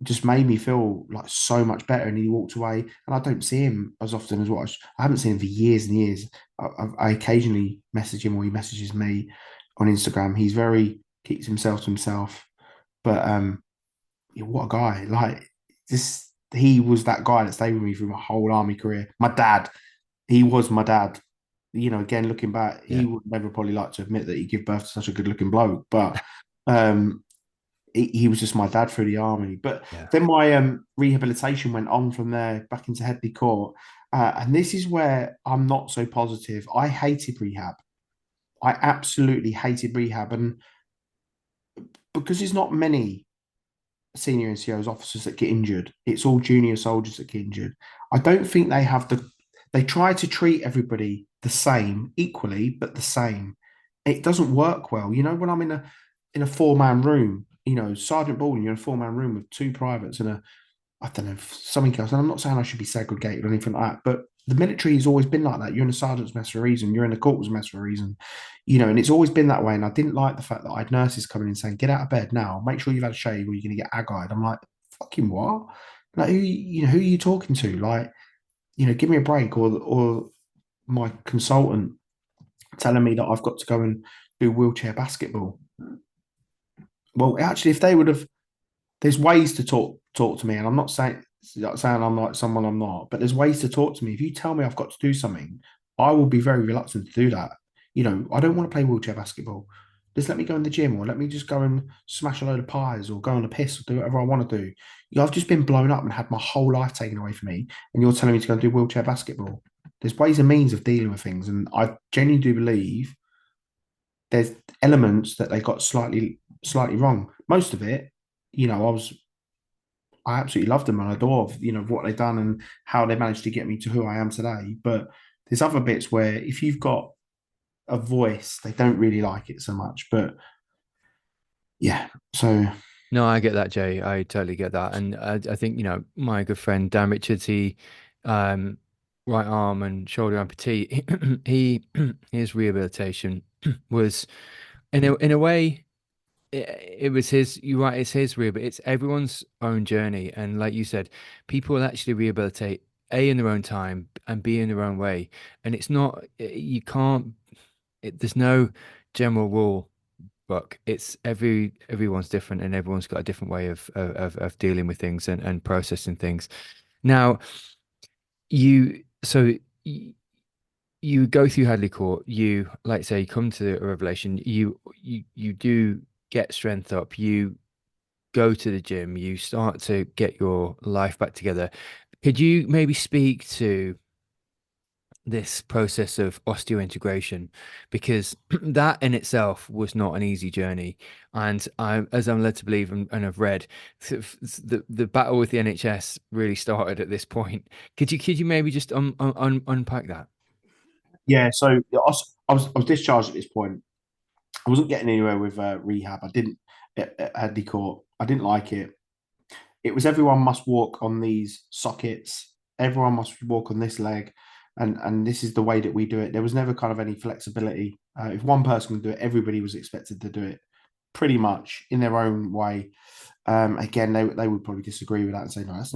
just made me feel like so much better. And he walked away, and I don't see him as often as I haven't seen him for years and years. I occasionally message him, or he messages me on Instagram. He's very keeps himself to himself, but yeah, what a guy! Like this, he was that guy that stayed with me through my whole army career. My dad, he was my dad. Again, looking back, he yeah, would never probably like to admit that he gave birth to such a good looking bloke, but um, he was just my dad through the army. But yeah, then my rehabilitation went on from there back into Headley Court. And this is where I'm not so positive. I hated rehab. I absolutely hated rehab. And because there's not many senior NCOs officers that get injured. It's all junior soldiers that get injured. I don't think they have they try to treat everybody the same, equally, but the same. It doesn't work well. When I'm in a four-man room, Sergeant Baldwin, you're in a four-man room with two privates and I don't know, something else. And I'm not saying I should be segregated or anything like that, but the military has always been like that. You're in a sergeant's mess for a reason. You're in a corporal's mess for a reason, and it's always been that way. And I didn't like the fact that I had nurses coming in saying, "Get out of bed now. Make sure you've had a shave, or you're going to get ag-eyed." I'm like, "Fucking what? Like, who are you talking to? Like, give me a break." Or my consultant telling me that I've got to go and do wheelchair basketball. Well, actually, if they would have there's ways to talk to me, and I'm not saying I'm like someone I'm not, but there's ways to talk to me. If you tell me I've got to do something, I will be very reluctant to do that. I don't want to play wheelchair basketball. Just let me go in the gym, or let me just go and smash a load of pies, or go on a piss, or do whatever I want to do. I've just been blown up and had my whole life taken away from me, and you're telling me to go and do wheelchair basketball. There's ways and means of dealing with things, and I genuinely do believe there's elements that they got slightly wrong. Most of it, I absolutely love them and adore, what they've done and how they managed to get me to who I am today. But there's other bits where if you've got a voice, they don't really like it so much. But Yeah. So No, I get that, Jay. I totally get that. And I think, my good friend Dan Richards, um, right arm and shoulder amputee, his rehabilitation was, in a way, it was his, you're right, it's his but it's everyone's own journey. And like you said, people actually rehabilitate A in their own time and B in their own way. And it's not, you can't, there's no general rule book. It's everyone's different and everyone's got a different way of dealing with things and processing things. Now, you so y- you go through Hadley Court, you like say come to a revelation, you do get strength up, you go to the gym, you start to get your life back together. Could you maybe speak to this process of osseointegration, because that in itself was not an easy journey, and as I'm led to believe and have read, the battle with the NHS really started at this point. Could you maybe just unpack that? yeah, so I was discharged at this point. I wasn't getting anywhere with rehab. I didn't at Hadley Court. I didn't like it. It was everyone must walk on these sockets. Everyone must walk on this leg, and this is the way that we do it. There was never kind of any flexibility. If one person could do it, everybody was expected to do it pretty much in their own way. Again, they would probably disagree with that and say, no, that's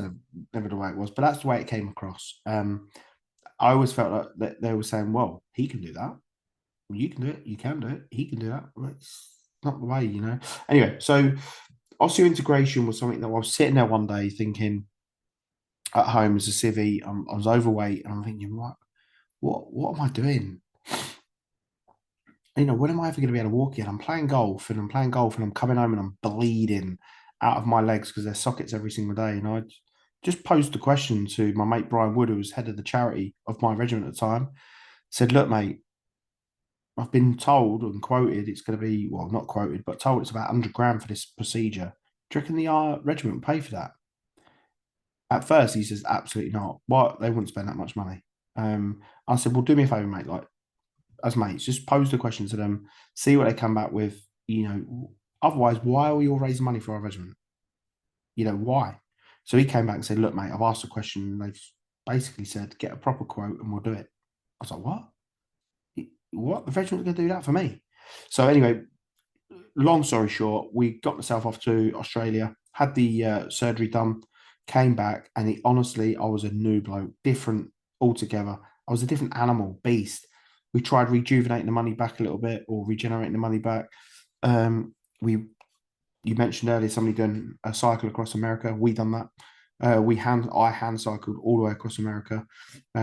never the way it was. But that's the way it came across. I always felt like that they were saying, well, he can do that. Well, you can do it. You can do it. He can do that. Well, it's not the way, you know. Anyway, so osseointegration was something that I was sitting there one day thinking at home as a civvy. I was overweight and I'm thinking, what am I doing? When am I ever going to be able to walk again? I'm playing golf and I'm coming home and I'm bleeding out of my legs because there's sockets every single day. And I just posed the question to my mate Brian Wood, who was head of the charity of my regiment at the time. Said, look, mate, I've been told and quoted it's going to be, well, not quoted, but told it's about 100 grand for this procedure. Do you reckon the regiment will pay for that? At first, he says, absolutely not. What? They wouldn't spend that much money. I said, well, do me a favor, mate. Like, as mates, just pose the question to them, see what they come back with. Otherwise, why are we all raising money for our regiment? Why? So he came back and said, look, mate, I've asked a question. And they've basically said, get a proper quote and we'll do it. I was like, what? What? The regiment's going to do that for me? So anyway, long story short, we got myself off to Australia, had the surgery done, came back, and honestly, I was a new bloke, different altogether. I was a different animal, beast. We tried rejuvenating the money back a little bit or regenerating the money back. We You mentioned earlier somebody doing a cycle across America. We done that. I hand cycled all the way across America,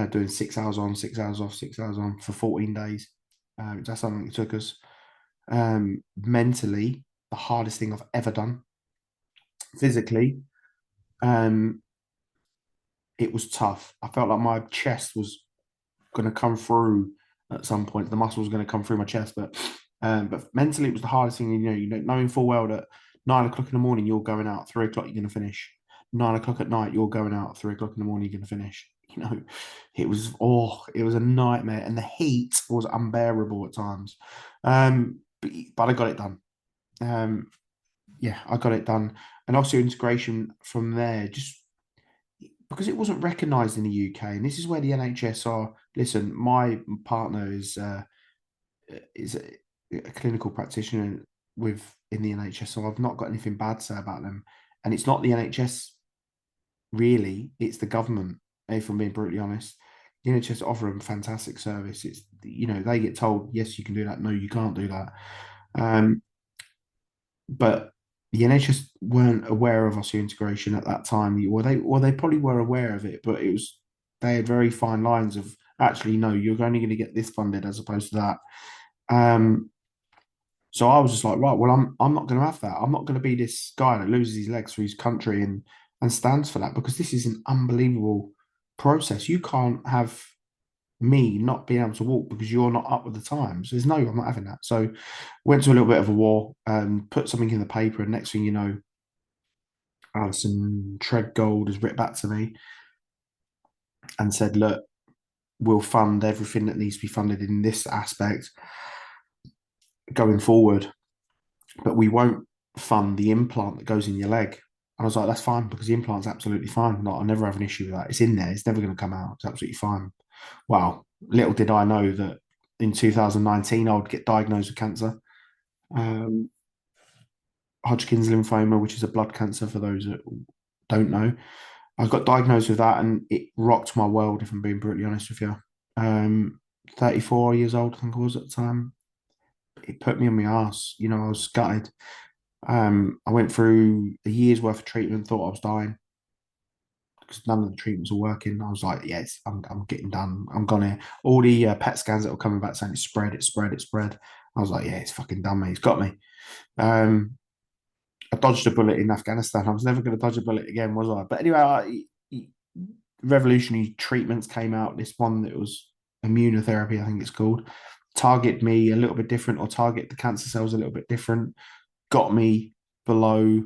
doing 6 hours on, 6 hours off, 6 hours on for 14 days. That's something it took us. Mentally, the hardest thing I've ever done. Physically, um, it was tough. I felt like my chest was going to come through at some point. The muscle was going to come through my chest, but mentally, it was the hardest thing. Knowing full well that 9 o'clock in the morning you're going out, 3 o'clock you're going to finish. 9 o'clock at night you're going out, 3 o'clock in the morning you're going to finish. It was a nightmare, and the heat was unbearable at times. But I got it done. Um, yeah, I got it done. And also integration from there, just because it wasn't recognised in the UK, and this is where the NHS are. Listen, my partner is a clinical practitioner in the NHS, so I've not got anything bad to say about them. And it's not the NHS really; it's the government. If I'm being brutally honest, the NHS offer them fantastic service. They get told yes, you can do that. No, you can't do that. Um, but the NHS weren't aware of osseointegration at that time. They probably were aware of it, but they had very fine lines of actually no, you're only going to get this funded as opposed to that. Um, so I was just like, right, well, I'm not going to have that. I'm not going to be this guy that loses his legs for his country and stands for that, because this is an unbelievable process. You can't have me not being able to walk because you're not up with the times. There's no, I'm not having that. So went to a little bit of a war, put something in the paper, and next thing you know, Alison Treadgold has written back to me and said, look, we'll fund everything that needs to be funded in this aspect going forward, but we won't fund the implant that goes in your leg. And I was like, that's fine because the implant's absolutely fine. Like, I never have an issue with that. It's in there. It's never going to come out. It's absolutely fine. Well, little did I know that in 2019 I would get diagnosed with cancer, um, Hodgkin's lymphoma, which is a blood cancer for those that don't know. I got diagnosed with that, and it rocked my world. If I'm being brutally honest with you, 34 years old, I think I was at the time. It put me on my ass. You know, I was gutted. I went through a year's worth of treatment, thought I was dying because none of the treatments were working. I was like, yes, I'm getting done. I'm gonna. All the PET scans that were coming back saying it's spread, it's spread, it's spread. I was like, yeah, it's fucking done me. It's got me. Um, I dodged a bullet in Afghanistan. I was never going to dodge a bullet again, was I? But anyway, revolutionary treatments came out. This one that was immunotherapy, I think it's called, target me a little bit different or target the cancer cells a little bit different, got me below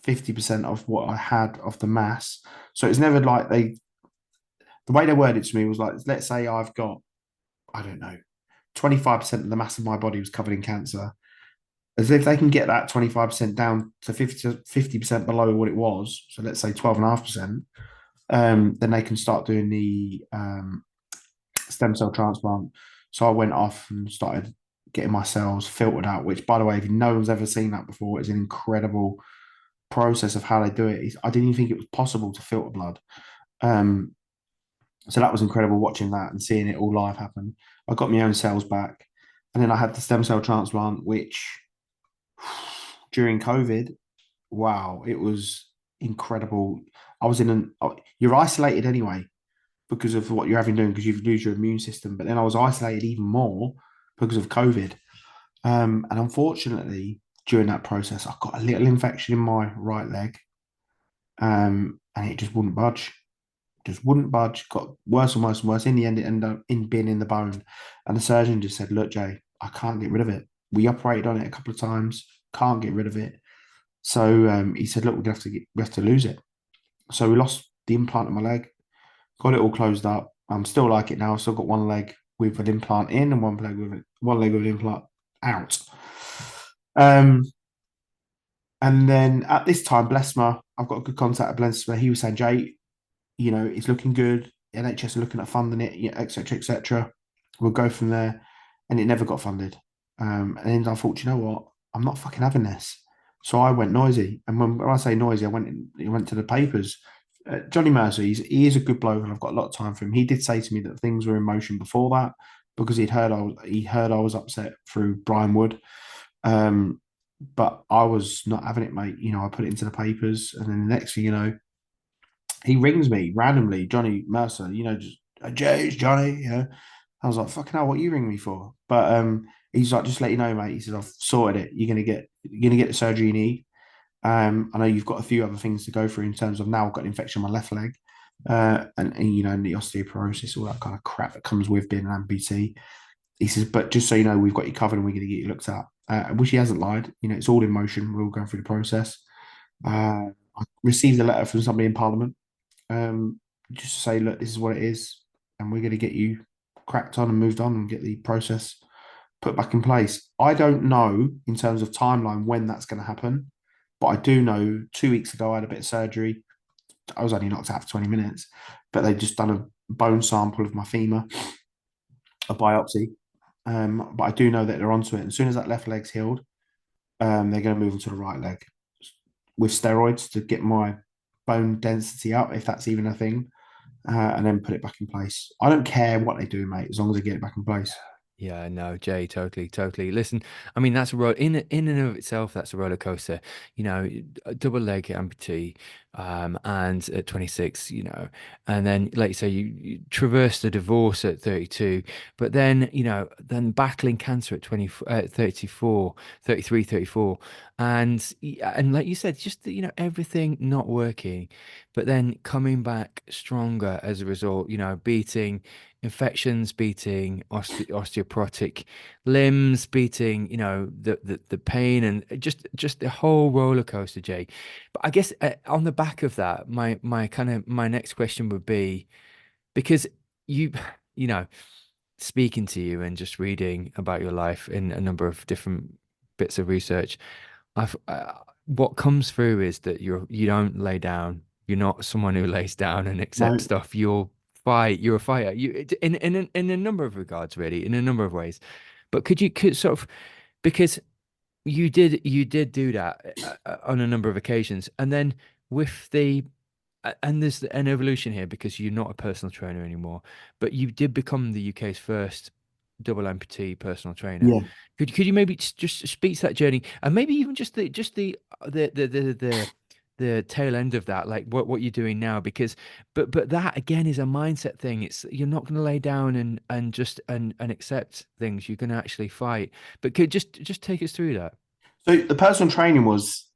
50% of what I had of the mass. So it's never like the way they worded it to me was like, let's say I've got, I don't know, 25% of the mass of my body was covered in cancer. As if they can get that 25% down to 50% below what it was. So let's say 12.5%, then they can start doing the stem cell transplant. So I went off and started getting my cells filtered out, which, by the way, if no one's ever seen that before, is an incredible process of how they do it. I didn't even think it was possible to filter blood. Um, so that was incredible watching that and seeing it all live happen. I got my own cells back. And then I had the stem cell transplant, which during COVID, wow, it was incredible. I was in you're isolated anyway because of what you're having doing because you lose your immune system. But then I was isolated even more because of COVID. And unfortunately, during that process, I got a little infection in my right leg, and it just wouldn't budge. Just wouldn't budge. Got worse and worse and worse. In the end, it ended up in being in the bone. And the surgeon just said, "Look, Jay, I can't get rid of it. We operated on it a couple of times. Can't get rid of it." So he said, "Look, we have to lose it." So we lost the implant in my leg. Got it all closed up. I'm still like it now. I've still got one leg with an implant in and one leg with an implant out. Um, and then at this time, Blessmer, I've got a good contact at Blessmer. He was saying, Jay, you know, it's looking good. NHS are looking at funding it, et cetera, et cetera. We'll go from there. And it never got funded. And then I thought, you know what? I'm not fucking having this. So I went noisy. And when I say noisy, I went to the papers. Johnny Mercer, he is a good bloke, and I've got a lot of time for him. He did say to me that things were in motion before that because he heard I was upset through Brian Wood. Um, but I was not having it, mate. You know, I put it into the papers, and then the next thing you know, he rings me randomly, Johnny Mercer. You know, just Jay, it's Johnny. You know, I was like, fucking hell, what are you ringing me for? But he's like, just let you know, mate. He said, I've sorted it. You're gonna get the surgery you need. I know you've got a few other things to go through in terms of now I've got an infection on my left leg, and you know, and the osteoporosis, all that kind of crap that comes with being an amputee. He says, but just so you know, we've got you covered and we're going to get you looked at. Which he hasn't lied. You know, it's all in motion. We're all going through the process. I received a letter from somebody in Parliament, just to say, look, this is what it is, and we're going to get you cracked on and moved on and get the process put back in place. I don't know in terms of timeline when that's going to happen, but I do know 2 weeks ago I had a bit of surgery. I was only knocked out for 20 minutes, but they'd just done a bone sample of my femur, a biopsy. But I do know that they're onto it. As soon as that left leg's healed, they're going to move into the right leg with steroids to get my bone density up, if that's even a thing, and then put it back in place. I don't care what they do, mate, as long as they get it back in place. Yeah, no, Jay, totally, totally. Listen, I mean, that's a in and of itself. That's a roller coaster. You know, a double leg amputee, and at 26, you know, and then like you say, you traversed a divorce at 32, but then then battling cancer at 34, 33, 34, and like you said, just everything not working, but then coming back stronger as a result. Beating infections, beating osteoporotic limbs, beating the pain, and just the whole roller coaster, Jay. But I guess on the back of that, my next question would be, because you you know speaking to you and just reading about your life in a number of different bits of research, what comes through is that you don't lay down. You're not someone who lays down and accepts No. stuff. You'll fight. You're a fighter. In a number of regards, really, in a number of ways. But could sort of because you did do that on a number of occasions, and then with the and there's an evolution here because you're not a personal trainer anymore, but you did become the UK's first double amputee personal trainer. Yeah. Could you maybe just speak to that journey and maybe even the the the the the tail end of that, like what you're doing now? Because but that again is a mindset thing. It's you're not going to lay down and just and accept things. You're going to actually fight. But could just take us through that. So the personal training was,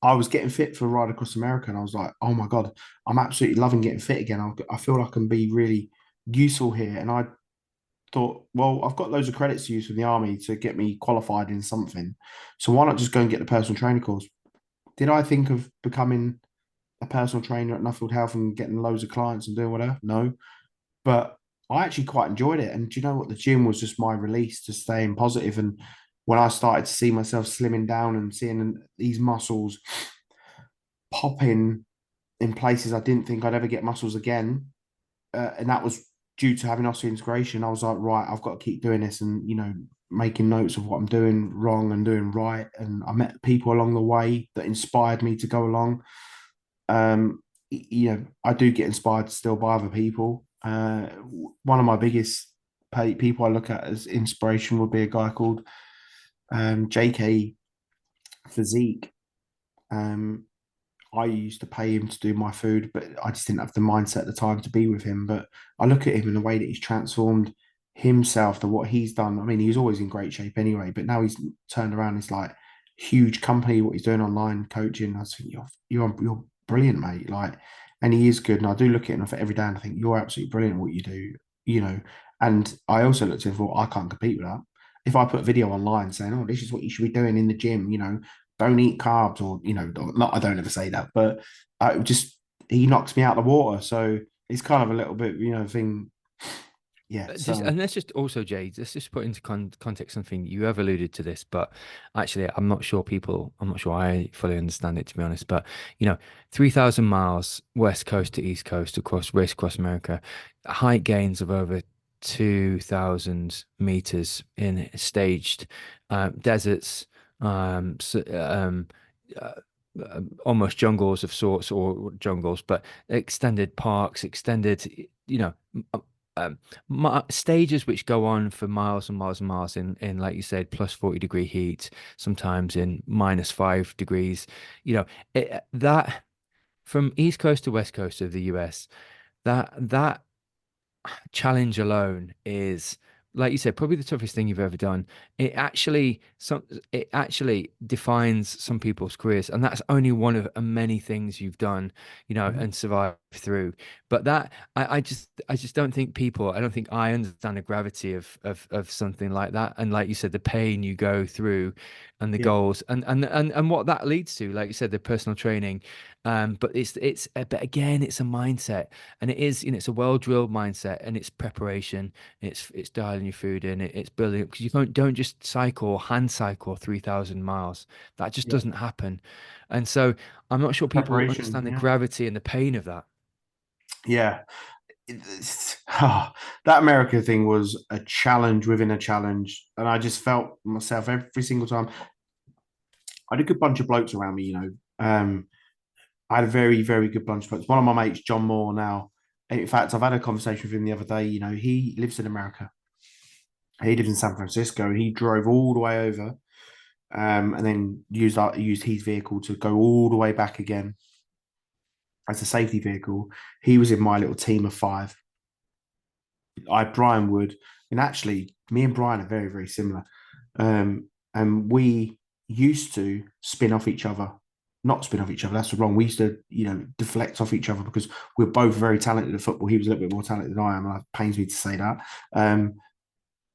I was getting fit for a ride across America, and I was like, oh my God, I'm absolutely loving getting fit again. I feel like I can be really useful here. And I thought, well, I've got loads of credits to use from the army to get me qualified in something. So why not just go and get the personal training course? Did I think of becoming a personal trainer at Nuffield Health and getting loads of clients and doing whatever? No. But I actually quite enjoyed it. And do you know what? The gym was just my release to staying positive. And when I started to see myself slimming down and seeing these muscles popping in places I didn't think I'd ever get muscles again, and that was due to having osseointegration. I was like, right, I've got to keep doing this, and making notes of what I'm doing wrong and doing right. And I met people along the way that inspired me to go along. I do get inspired still by other people. One of my biggest people I look at as inspiration would be a guy called JK Physique. Um, I used to pay him to do my food, but I just didn't have the mindset at the time to be with him. But I look at him in the way that he's transformed himself to what he's done. I mean, he was always in great shape anyway, but now he's turned around. It's like huge company, what he's doing online coaching. I just think you're brilliant, mate. Like, and he is good. And I do look at him every day and I think you're absolutely brilliant at what you do, you know. And I also looked at him and thought, I can't compete with that. If I put a video online saying, oh, this is what you should be doing in the gym, don't eat carbs, or not, I don't ever say that, but I just he knocks me out of the water. So it's kind of a little bit thing. Yeah, Just so and let's just also, Jade, let's just put into context something you have alluded to this, but actually, I'm not sure I fully understand it to be honest. But 3,000 miles west coast to east coast race across America, height gains of over 2,000 meters in staged deserts, so, uh, almost jungles of sorts or jungles, but extended parks, extended, you know. Um, Stages which go on for miles and miles and miles in like you said plus 40-degree heat, sometimes in -5 degrees, that from east coast to west coast of the US, that challenge alone is, like you said, probably the toughest thing you've ever done. It actually defines some people's careers, and that's only one of many things you've done, and survived through. But I just don't think I don't think I understand the gravity of something like that. And like you said, the pain you go through and the yeah, goals and what that leads to, like you said, the personal training. But but again, it's a mindset, and it is, it's a well-drilled mindset, and it's preparation, it's dialing your food in, it's building, because you don't just hand cycle 3,000 miles. That just yeah, doesn't happen. And so I'm not sure people preparation. understand the Yeah, gravity and the pain of that. yeah. That America thing was a challenge within a challenge, and I just felt myself every single time. I had a good bunch of blokes around me. I had a very, very good bunch of blokes. One of my mates, John Moore, now. In fact, I've had a conversation with him the other day. He lives in America. He lives in San Francisco, and he drove all the way over, and then used his vehicle to go all the way back again as a safety vehicle. He was in my little team of five. Brian Wood, and actually, me and Brian are very, very similar. And we used to spin off each other, not spin off each other. That's wrong. We used to, deflect off each other because we're both very talented at football. He was a little bit more talented than I am, and it pains me to say that. Um,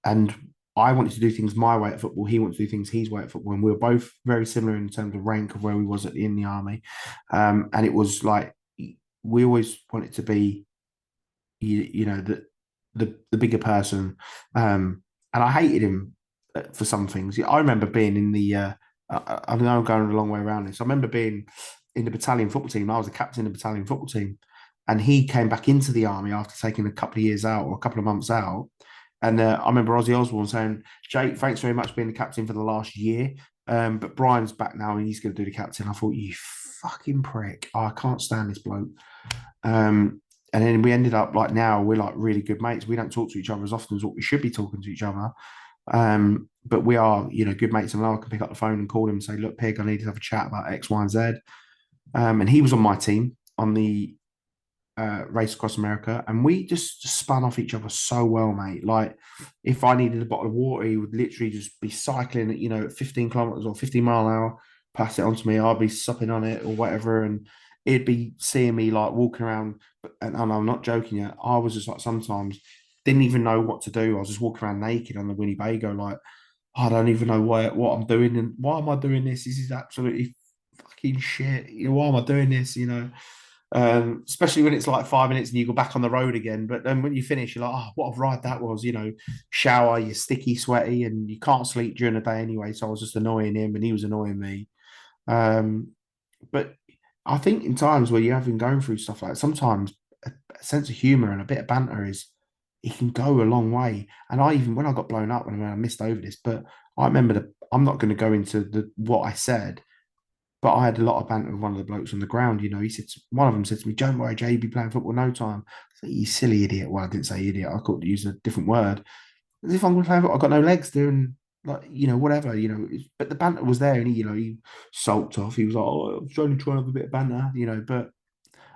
and I wanted to do things my way at football. He wanted to do things his way at football, and we were both very similar in terms of rank of where we was in the army. And it was like we always wanted to be, the bigger person. And I hated him for some things. I remember being in the I know I'm going a long way around this. I remember being in the battalion football team. I was a captain of the battalion football team, and he came back into the army after taking a couple of years out or a couple of months out. And I remember Ozzy Osbourne saying, "Jake, thanks very much for being the captain for the last year. But Brian's back now, and he's going to do the captain." I thought, "You fucking prick! Oh, I can't stand this bloke." And then we ended up like now we're like really good mates. We don't talk to each other as often as what we should be talking to each other. But we are, good mates, and I can pick up the phone and call him and say, "Look, Pig, I need to have a chat about X, Y, and Z." And he was on my team on the race across America, and we just spun off each other so well, mate. Like, if I needed a bottle of water, he would literally just be cycling at, at 15 kilometers or 50 mile an hour, pass it on to me. I'd be supping on it or whatever, and he'd be seeing me like walking around. And I'm not joking yet. I was just like sometimes didn't even know what to do. I was just walking around naked on the Winnebago, like I don't even know what I'm doing and why am I doing this? This is absolutely fucking shit. Why am I doing this? Especially when it's like 5 minutes and you go back on the road again. But then when you finish, you're like, oh, what a ride that was. Shower, you're sticky, sweaty, and you can't sleep during the day anyway. So I was just annoying him, and he was annoying me. Um, but I think in times where you have been going through stuff like that, sometimes a sense of humor and a bit of banter is it can go a long way. And I even when I got blown up when I missed over this, but I remember I'm not going to go into the what I said, but I had a lot of banter with one of the blokes on the ground. He said one of them said to me, "Don't worry, Jay, you'll be playing football no time." I said, "You silly idiot." Well, I didn't say idiot. I could use a different word. As if I'm going to play football, I've got no legs doing like whatever. But the banter was there, and he sulked off. He was like, "Oh, I'm trying to have a bit of banter." But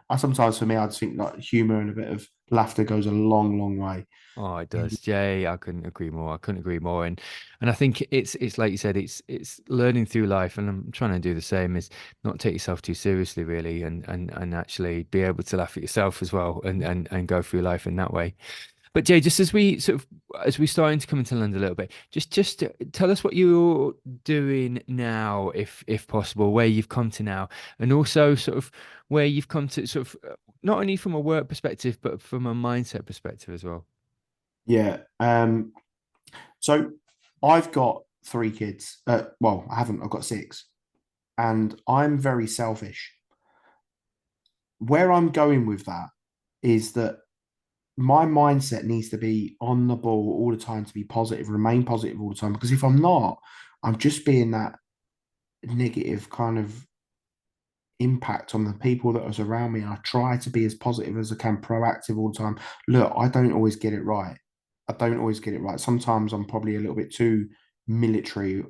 I sometimes for me, I just think like humour and a bit of laughter goes a long, long way. Oh, it does, Jay. I couldn't agree more. I couldn't agree more. And I think it's like you said, it's learning through life, and I'm trying to do the same. Is not take yourself too seriously, really, and actually be able to laugh at yourself as well, and go through life in that way. But Jay, just as we starting to come into London a little bit, just tell us what you're doing now, if possible, where you've come to now, and also sort of where you've come to, sort of not only from a work perspective, but from a mindset perspective as well. Yeah. So I've got three kids. Well, I haven't. I've got six, and I'm very selfish. Where I'm going with that is that my mindset needs to be on the ball all the time to be positive, remain positive all the time. Because if I'm not, I'm just being that negative kind of impact on the people that are around me. And I try to be as positive as I can, proactive all the time. Look, I don't always get it right. I don't always get it right. Sometimes I'm probably a little bit too military,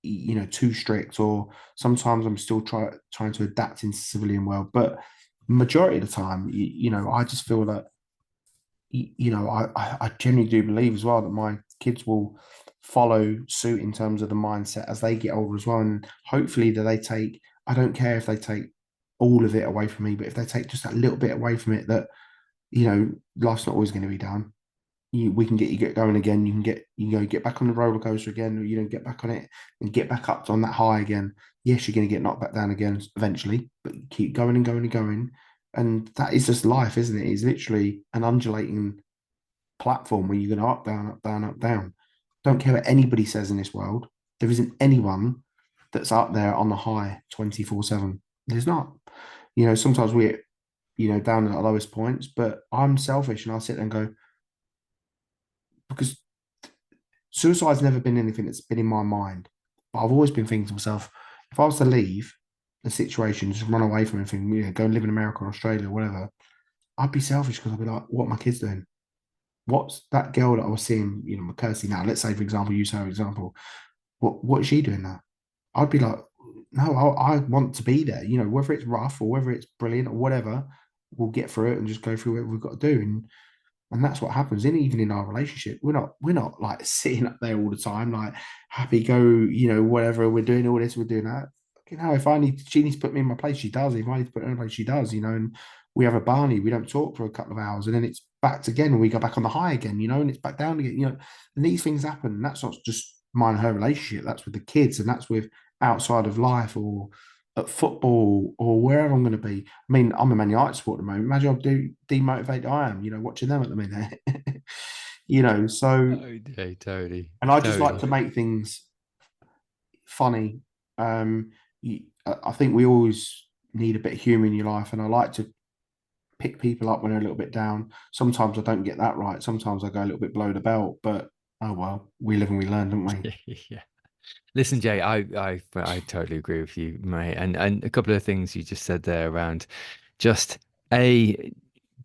too strict, or sometimes I'm still trying to adapt into civilian world. But majority of the time, I just feel that I genuinely do believe as well that my kids will follow suit in terms of the mindset as they get older as well. And hopefully that they take, I don't care if they take all of it away from me, but if they take just that little bit away from it, that, life's not always going to be down. We can get going again. You can go get back on the roller coaster again, or, get back on it and get back up on that high again. Yes, you're going to get knocked back down again eventually, but keep going and going and going. And that is just life, isn't it? It's literally an undulating platform where you're going to up, down, up, down, up, down. Don't care what anybody says in this world. There isn't anyone that's up there on the high 24/7. There's not. Sometimes we're, down at our lowest points, but I'm selfish and I'll sit there and go, because suicide's never been anything that's been in my mind. But I've always been thinking to myself, if I was to leave the situation, just run away from everything, go and live in America or Australia or whatever, I'd be selfish because I'd be like, what are my kids doing? What's that girl that I was seeing, Kirsty now? Let's say, for example, use her example. What is she doing now? I'd be like, no, I want to be there. Whether it's rough or whether it's brilliant or whatever, we'll get through it and just go through what we've got to do. And that's what happens. And even in our relationship, we're not like sitting up there all the time, like happy go, whatever, we're doing all this, we're doing that. If she needs to put me in my place, she does. If I need to put her in my place, she does, and we have a Barney, we don't talk for a couple of hours, and then it's back again, and we go back on the high again, and it's back down again, and these things happen. And that's not just mine and her relationship, that's with the kids, and that's with outside of life or at football or wherever I'm going to be. I mean, I'm a Man United supporter at the moment. Imagine how demotivated I am, watching them at the minute. So, Oh, Jay, totally, and I just like totally. to make things funny Um, I think we always need a bit of humor in your life, and I like to pick people up when they're a little bit down. Sometimes I don't get that right. Sometimes I go a little bit below the belt, but oh well, we live and we learn, don't we? Yeah. Listen, Jay, I totally agree with you, mate. And a couple of things you just said there around just a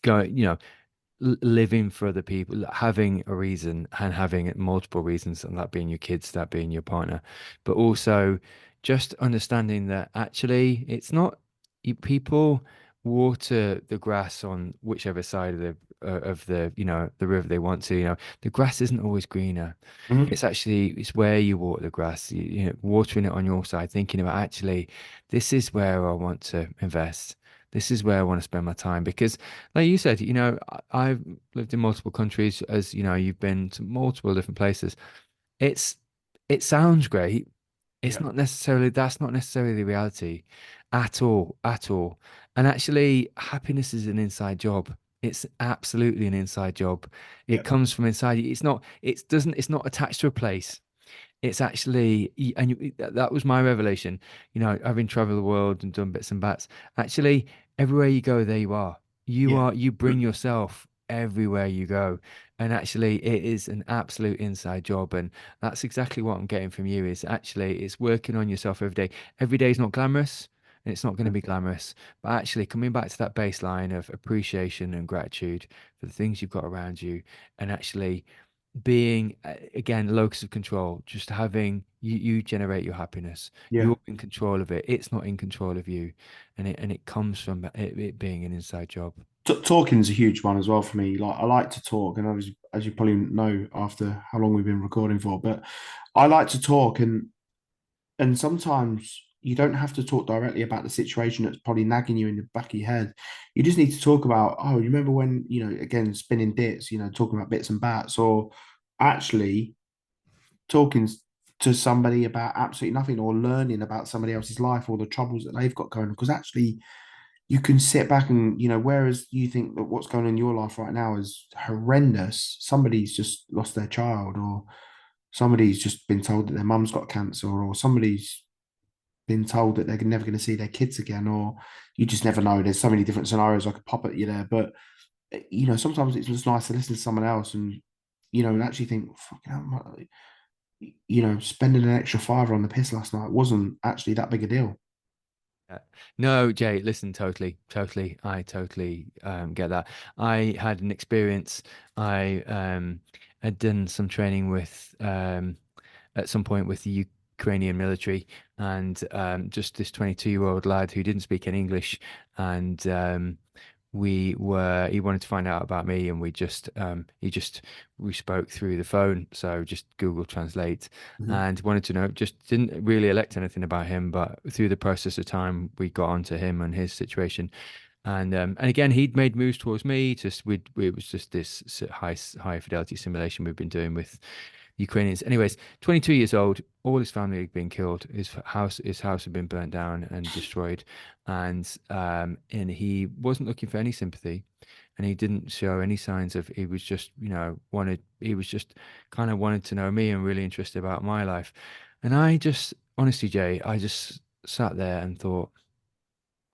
go, living for other people, having a reason and having multiple reasons, and that being your kids, that being your partner, but also just understanding that actually it's not people water the grass on whichever side of the the river they want to. The grass isn't always greener. Mhm. It's where you water the grass, watering it on your side, thinking about actually this is where I want to invest. This is where I want to spend my time because like you said, I've lived in multiple countries, as you know, you've been to multiple different places. It's it sounds great. Yeah, That's not necessarily the reality at all, at all. And actually, happiness is an inside job. It's absolutely an inside job. yeah, It comes from inside you. It's not attached to a place. It's actually, that was my revelation. Having traveled the world and done bits and bats, actually, everywhere you go, there you are. yeah, You bring yourself everywhere you go. And actually, it is an absolute inside job. And that's exactly what I'm getting from you is actually, it's working on yourself every day. Every day is not glamorous and it's not going to be glamorous, but actually coming back to that baseline of appreciation and gratitude for the things you've got around you and actually being again locus of control, just having you generate your happiness. yeah. You're in control of it. It's not in control of you, and it comes from it being an inside job. Talking's a huge one as well for me. Like I like to talk, and as you probably know after how long we've been recording for, but I like to talk, and sometimes you don't have to talk directly about the situation that's probably nagging you in the back of your head. You just need to talk about, oh, you remember when, again, spinning bits, talking about bits and bats, or actually talking to somebody about absolutely nothing, or learning about somebody else's life or the troubles that they've got going on. Because actually, you can sit back and, whereas you think that what's going on in your life right now is horrendous, somebody's just lost their child, or somebody's just been told that their mum's got cancer, or somebody's been told that they're never going to see their kids again, or you just never know. There's so many different scenarios I could pop at you there, but sometimes it's just nice to listen to someone else and and actually think, fucking hell, spending an extra fiver on the piss last night wasn't actually that big a deal. Yeah. No, Jay, listen, I totally get that. I had an experience. I had done some training with at some point with the Ukrainian military, and just this 22-year-old lad who didn't speak any English, and he wanted to find out about me, and we spoke through the phone, so just Google Translate, Mhm. and wanted to know, just didn't really elect anything about him, but through the process of time, we got onto him and his situation. And again, he'd made moves towards me. It was just this high fidelity simulation we've been doing with Ukrainians. Anyways, 22 years old, all his family had been killed. His house had been burnt down and destroyed, and he wasn't looking for any sympathy, and he didn't show any signs of. He was just, wanted. He was just kind of wanted to know me and really interested about my life, and I just, honestly, Jay, I just sat there and thought.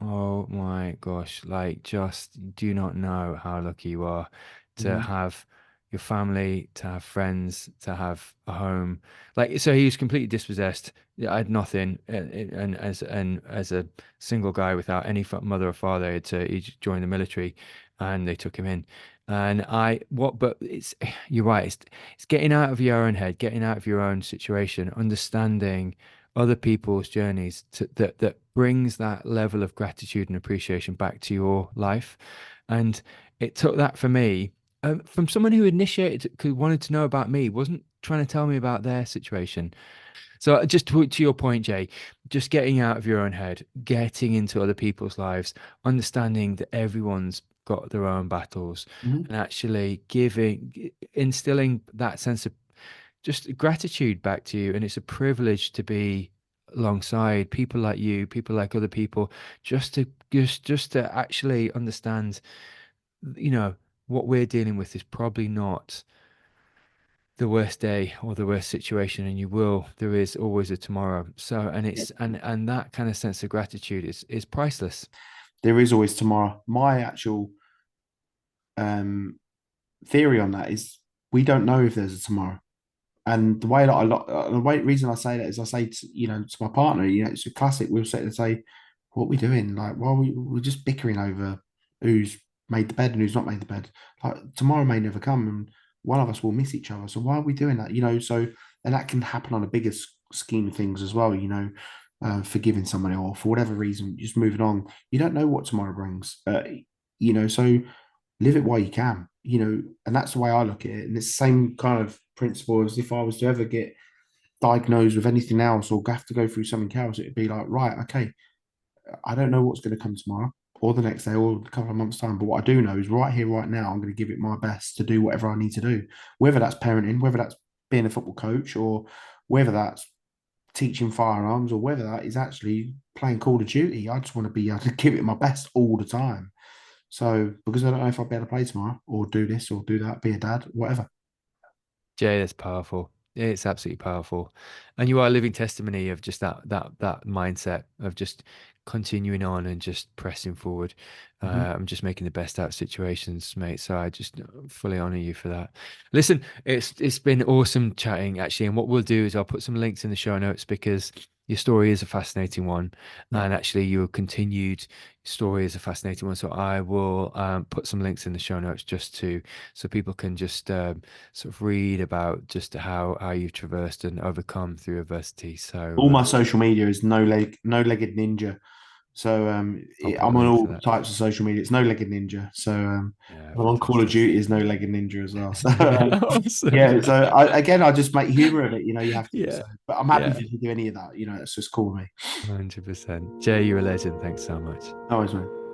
Oh my gosh, like just do not know how lucky you are to Mhm. have your family, to have friends, to have a home. Like so he was completely dispossessed. Yeah, I had nothing and as a single guy without any mother or father, he joined the military and they took him in. And I what but it's you're right, it's getting out of your own head, getting out of your own situation, understanding other people's journeys that brings that level of gratitude and appreciation back to your life. And it took that for me, from someone who initiated, who wanted to know about me, wasn't trying to tell me about their situation. So just to your point, Jay, just getting out of your own head, getting into other people's lives, understanding that everyone's got their own battles, Mhm. and actually instilling that sense of just gratitude back to you. And it's a privilege to be alongside people like you, people like other people, just to actually understand, you know, what we're dealing with is probably not. the worst day or the worst situation, and there is always a tomorrow. So, and Yeah. it's and that kind of sense of gratitude is priceless. There is always tomorrow. My actual um, theory on that is we don't know if there's a tomorrow. And the way that reason I say that is I say to, to my partner, it's a classic. We'll sit and say, "What are we doing? Like, why are we're just bickering over who's made the bed and who's not made the bed. Like tomorrow may never come, and one of us will miss each other. So why are we doing that? So and that can happen on a bigger scheme of things as well. Forgiving somebody or for whatever reason, just moving on. You don't know what tomorrow brings. So live it while you can, and that's the way I look at it. And it's the same kind of principle as if I was to ever get diagnosed with anything else or have to go through something else, it'd be like, right, okay, I don't know what's going to come tomorrow or the next day or a couple of months' time. But what I do know is right here, right now, I'm going to give it my best to do whatever I need to do, whether that's parenting, whether that's being a football coach, or whether that's teaching firearms, or whether that is actually playing Call of Duty. I just want to be able to give it my best all the time. So because I don't know if I'll be able to play tomorrow or do this or do that, be a dad, whatever. Jay, that's powerful. It's absolutely powerful. And you are a living testimony of just that mindset of just continuing on and just pressing forward. Mhm. I'm just making the best out of situations, mate. So I just fully honor you for that. Listen, it's been awesome chatting actually. And what we'll do is I'll put some links in the show notes because your story is a fascinating one. Yeah. And actually your continued story is a fascinating one. So I will put some links in the show notes so people can just sort of read about just how you've traversed and overcome through adversity. So All my social media is no legged ninja. So I'll put a I'm on link to all that. types of social media. It's no legged ninja. So Yeah, I'm on Call of fantastic. Duty is no legged ninja as well. So Awesome. yeah. So I just make humor of it. You have to. Yeah, So, but I'm happy yeah, for you to do any of that. It's just cool with me. 100%. Jay, you're a legend. Thanks so much. No worries, man.